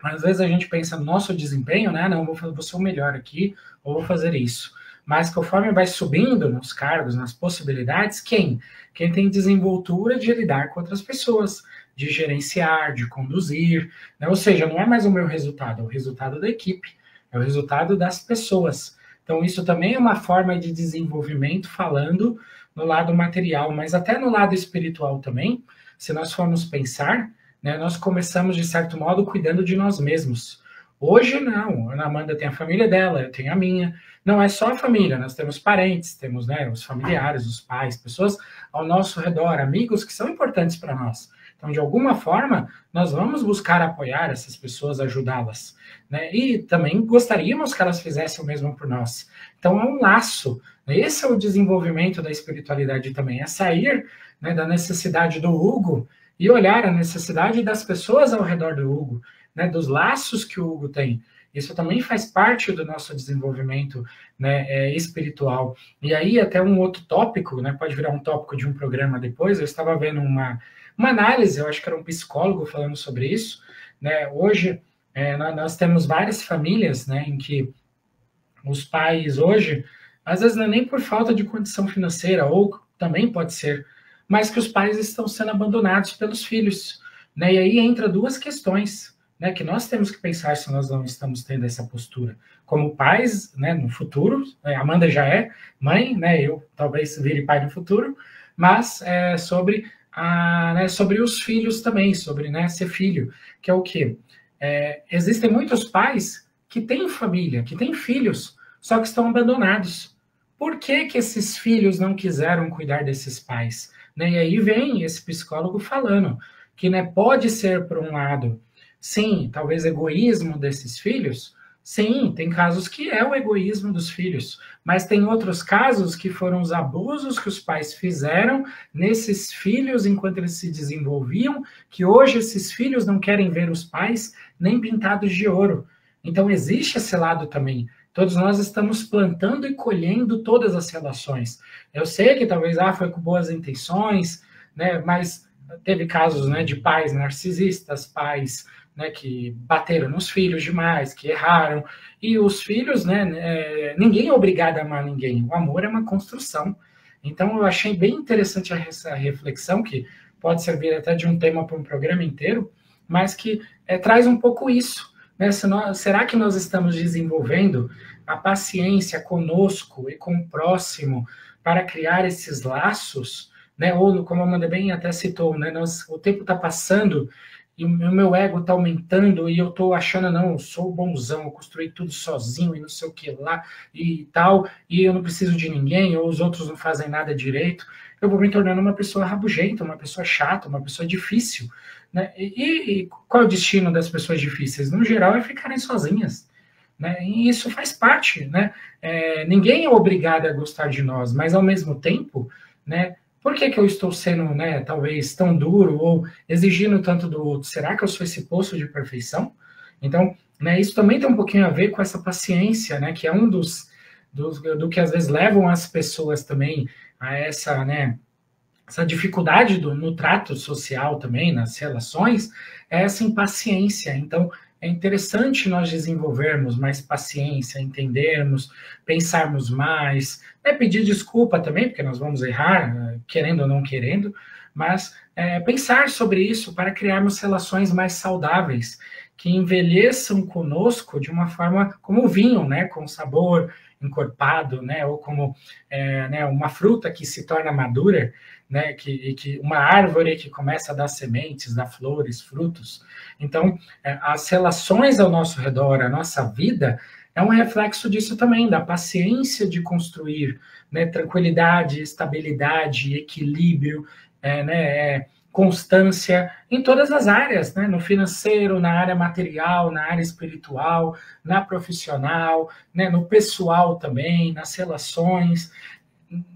Speaker 3: às vezes a gente pensa no nosso desempenho, né? Não, vou ser o melhor aqui, ou vou fazer isso. Mas conforme vai subindo nos cargos, nas possibilidades, quem tem desenvoltura de lidar com outras pessoas, de gerenciar, de conduzir, né? Ou seja, não é mais o meu resultado, é o resultado da equipe. é o resultado das pessoas. Então, isso também é uma forma de desenvolvimento, falando no lado material, mas até no lado espiritual também, se nós formos pensar, né, nós começamos, de certo modo, cuidando de nós mesmos. Hoje, não. A Amanda tem a família dela, eu tenho a minha. Não é só a família, nós temos parentes, temos, né, os familiares, os pais, pessoas ao nosso redor, amigos que são importantes para nós. Então, de alguma forma, nós vamos buscar apoiar essas pessoas, ajudá-las, né? E também gostaríamos que elas fizessem o mesmo por nós. Então, é um laço. Esse é o desenvolvimento da espiritualidade também, é sair, né, da necessidade do Hugo e olhar a necessidade das pessoas ao redor do Hugo, né, dos laços que o Hugo tem. Isso também faz parte do nosso desenvolvimento, né, espiritual. E aí, até um outro tópico, né, pode virar um tópico de um programa depois, eu estava vendo uma análise, eu acho que era um psicólogo falando sobre isso, né, hoje nós temos várias famílias, né, em que os pais hoje, às vezes não é nem por falta de condição financeira, ou também pode ser, mas que os pais estão sendo abandonados pelos filhos, né, e aí entra duas questões, né, que nós temos que pensar se nós não estamos tendo essa postura. Como pais, né, no futuro, a Amanda já é mãe, né, eu talvez vire pai no futuro, mas sobre os filhos também, sobre, né, ser filho, que é o quê? Existem muitos pais que têm família, que têm filhos, só que estão abandonados. Por que que esses filhos não quiseram cuidar desses pais? Né, e aí vem esse psicólogo falando que, né, pode ser, por um lado, sim, talvez egoísmo desses filhos. Sim, tem casos que é o egoísmo dos filhos, mas tem outros casos que foram os abusos que os pais fizeram nesses filhos enquanto eles se desenvolviam, que hoje esses filhos não querem ver os pais nem pintados de ouro. Então existe esse lado também. Todos nós estamos plantando e colhendo todas as relações. Eu sei que talvez foi com boas intenções, né, mas teve casos, né, de pais narcisistas, pais, né, que bateram nos filhos demais, que erraram, e os filhos, né, ninguém é obrigado a amar ninguém, o amor é uma construção. Então eu achei bem interessante essa reflexão, que pode servir até de um tema para um programa inteiro, mas que traz um pouco isso, né? Será que nós estamos desenvolvendo a paciência conosco e com o próximo para criar esses laços, né? Ou, como a Amanda bem até citou, né, o tempo está passando e o meu ego está aumentando e eu estou achando, não, eu sou bonzão, eu construí tudo sozinho e não sei o que lá e tal, e eu não preciso de ninguém, ou os outros não fazem nada direito, eu vou me tornando uma pessoa rabugenta, uma pessoa chata, uma pessoa difícil, né? E qual é o destino das pessoas difíceis? No geral, é ficarem sozinhas, né? E isso faz parte, né? Ninguém é obrigado a gostar de nós, mas ao mesmo tempo, né, por que eu estou sendo, né, talvez tão duro ou exigindo tanto do outro? Será que eu sou esse poço de perfeição? Então, né, isso também tem um pouquinho a ver com essa paciência, né, que é um do que às vezes levam as pessoas também a essa, né, essa dificuldade no trato social também, nas relações, é essa impaciência. Então, é interessante nós desenvolvermos mais paciência, entendermos, pensarmos mais, né, pedir desculpa também, porque nós vamos errar, querendo ou não querendo, mas pensar sobre isso para criarmos relações mais saudáveis, que envelheçam conosco de uma forma como o vinho, né, com sabor encorpado, né, ou como né, uma fruta que se torna madura, né, que uma árvore que começa a dar sementes, dar flores, frutos. Então, as relações ao nosso redor, a nossa vida, é um reflexo disso também, da paciência de construir, né, tranquilidade, estabilidade, equilíbrio, né, constância em todas as áreas, né, no financeiro, na área material, na área espiritual, na profissional, né, no pessoal também, nas relações.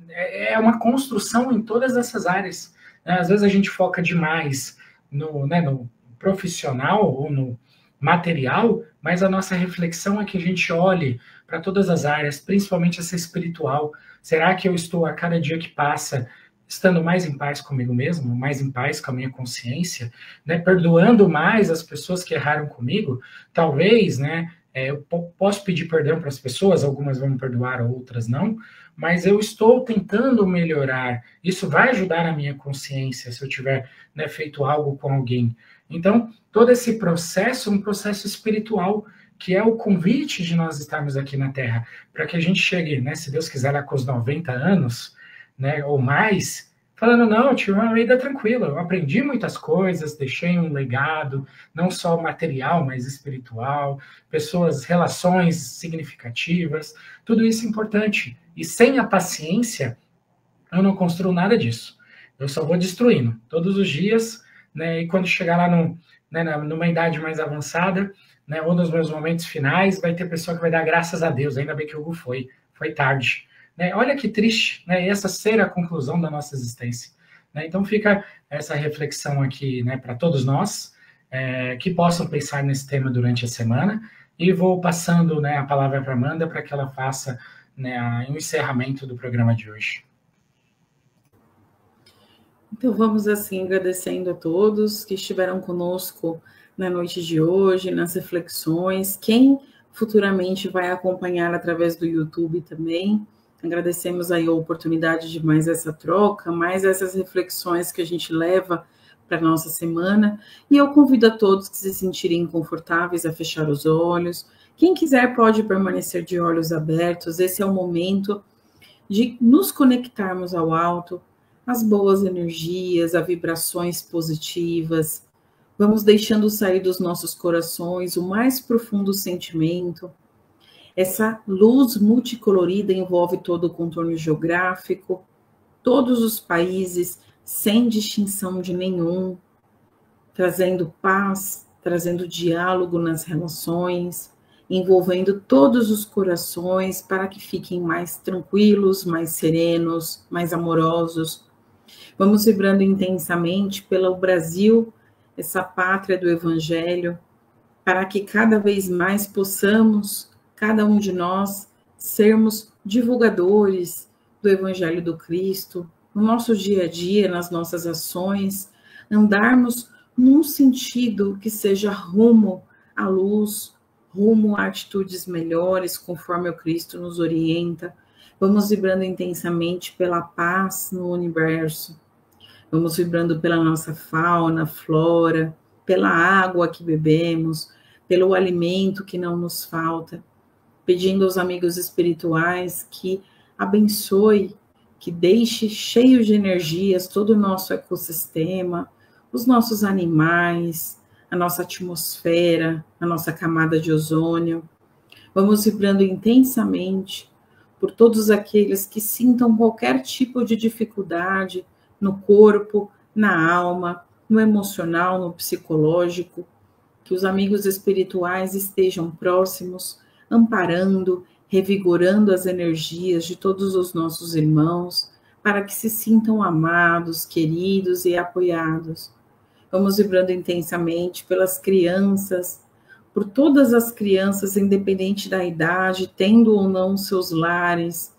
Speaker 3: É uma construção em todas essas áreas. Às vezes a gente foca demais no profissional ou no material, mas a nossa reflexão é que a gente olhe para todas as áreas, principalmente essa espiritual. Será que eu estou, a cada dia que passa, estando mais em paz comigo mesmo, mais em paz com a minha consciência, né, perdoando mais as pessoas que erraram comigo? Talvez, né, eu posso pedir perdão para as pessoas, algumas vão me perdoar, outras não, mas eu estou tentando melhorar. Isso vai ajudar a minha consciência se eu tiver, né, feito algo com alguém. Então, todo esse processo é um processo espiritual que é o convite de nós estarmos aqui na Terra, para que a gente chegue, né, se Deus quiser, lá com os 90 anos, né, ou mais, falando, não, eu tive uma vida tranquila, eu aprendi muitas coisas, deixei um legado, não só material, mas espiritual, pessoas, relações significativas, tudo isso é importante. E sem a paciência, eu não construo nada disso. Eu só vou destruindo todos os dias, né, e quando chegar lá numa idade mais avançada, né, um dos meus momentos finais, vai ter pessoa que vai dar graças a Deus, ainda bem que o Hugo foi tarde. Né? Olha que triste, né? Essa ser a conclusão da nossa existência. Né? Então fica essa reflexão aqui, né, para todos nós, que possam pensar nesse tema durante a semana, e vou passando, né, a palavra para a Amanda para que ela faça, né, o encerramento do programa de hoje.
Speaker 2: Então vamos assim agradecendo a todos que estiveram conosco na noite de hoje, nas reflexões, quem futuramente vai acompanhar através do YouTube também. Agradecemos aí a oportunidade de mais essa troca, mais essas reflexões que a gente leva para a nossa semana. E eu convido a todos que se sentirem confortáveis a fechar os olhos. Quem quiser pode permanecer de olhos abertos. Esse é o momento de nos conectarmos ao alto, às boas energias, a vibrações positivas. Vamos deixando sair dos nossos corações o mais profundo sentimento. Essa luz multicolorida envolve todo o contorno geográfico, todos os países, sem distinção de nenhum, trazendo paz, trazendo diálogo nas relações, envolvendo todos os corações para que fiquem mais tranquilos, mais serenos, mais amorosos. Vamos vibrando intensamente pelo Brasil, essa pátria do Evangelho, para que cada vez mais possamos, cada um de nós, sermos divulgadores do Evangelho do Cristo, no nosso dia a dia, nas nossas ações, andarmos num sentido que seja rumo à luz, rumo a atitudes melhores, conforme o Cristo nos orienta. Vamos vibrando intensamente pela paz no universo. Vamos vibrando pela nossa fauna, flora, pela água que bebemos, pelo alimento que não nos falta, pedindo aos amigos espirituais que abençoe, que deixe cheio de energias todo o nosso ecossistema, os nossos animais, a nossa atmosfera, a nossa camada de ozônio. Vamos vibrando intensamente por todos aqueles que sintam qualquer tipo de dificuldade no corpo, na alma, no emocional, no psicológico, que os amigos espirituais estejam próximos, amparando, revigorando as energias de todos os nossos irmãos, para que se sintam amados, queridos e apoiados. Vamos vibrando intensamente pelas crianças, por todas as crianças, independente da idade, tendo ou não seus lares,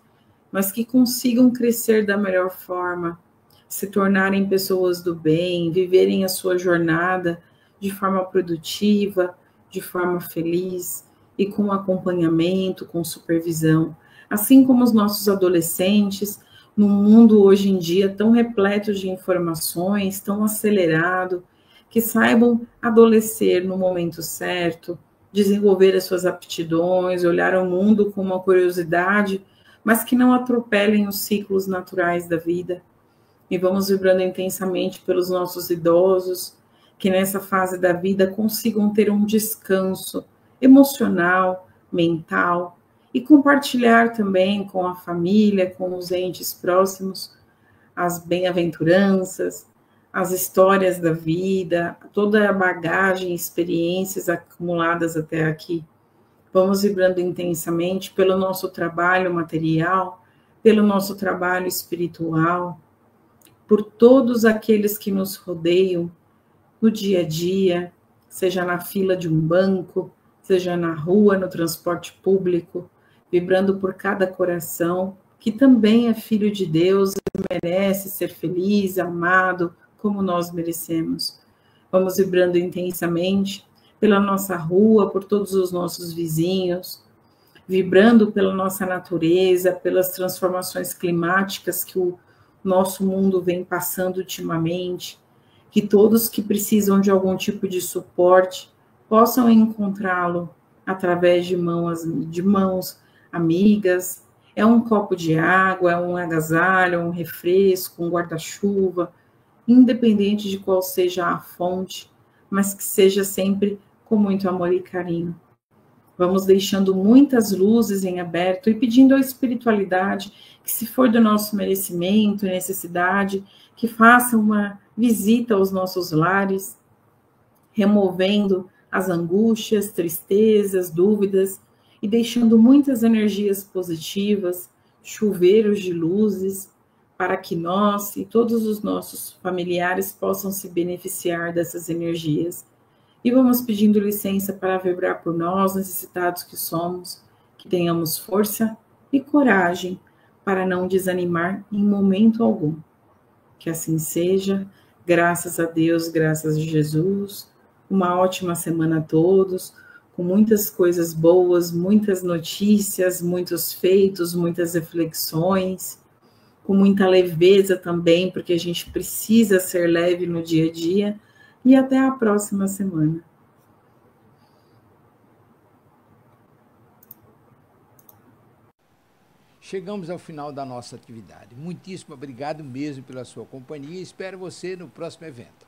Speaker 2: mas que consigam crescer da melhor forma, se tornarem pessoas do bem, viverem a sua jornada de forma produtiva, de forma feliz e com acompanhamento, com supervisão. Assim como os nossos adolescentes, num mundo hoje em dia tão repleto de informações, tão acelerado, que saibam adolescer no momento certo, desenvolver as suas aptidões, olhar o mundo com uma curiosidade, mas que não atropelem os ciclos naturais da vida. E vamos vibrando intensamente pelos nossos idosos, que nessa fase da vida consigam ter um descanso emocional, mental, e compartilhar também com a família, com os entes próximos, as bem-aventuranças, as histórias da vida, toda a bagagem e experiências acumuladas até aqui. Vamos vibrando intensamente pelo nosso trabalho material, pelo nosso trabalho espiritual, por todos aqueles que nos rodeiam no dia a dia, seja na fila de um banco, seja na rua, no transporte público, vibrando por cada coração que também é filho de Deus e merece ser feliz, amado, como nós merecemos. Vamos vibrando intensamente pela nossa rua, por todos os nossos vizinhos, vibrando pela nossa natureza, pelas transformações climáticas que o nosso mundo vem passando ultimamente, que todos que precisam de algum tipo de suporte possam encontrá-lo através de mãos amigas. É um copo de água, é um agasalho, um refresco, um guarda-chuva, independente de qual seja a fonte, mas que seja sempre com muito amor e carinho. Vamos deixando muitas luzes em aberto e pedindo à espiritualidade que, se for do nosso merecimento e necessidade, que faça uma visita aos nossos lares, removendo as angústias, tristezas, dúvidas e deixando muitas energias positivas, chuveiros de luzes, para que nós e todos os nossos familiares possam se beneficiar dessas energias. E vamos pedindo licença para vibrar por nós, necessitados que somos, que tenhamos força e coragem para não desanimar em momento algum. Que assim seja, graças a Deus, graças a Jesus. Uma ótima semana a todos, com muitas coisas boas, muitas notícias, muitos feitos, muitas reflexões, com muita leveza também, porque a gente precisa ser leve no dia a dia. E até a próxima semana.
Speaker 1: Chegamos ao final da nossa atividade. Muitíssimo obrigado mesmo pela sua companhia e espero você no próximo evento.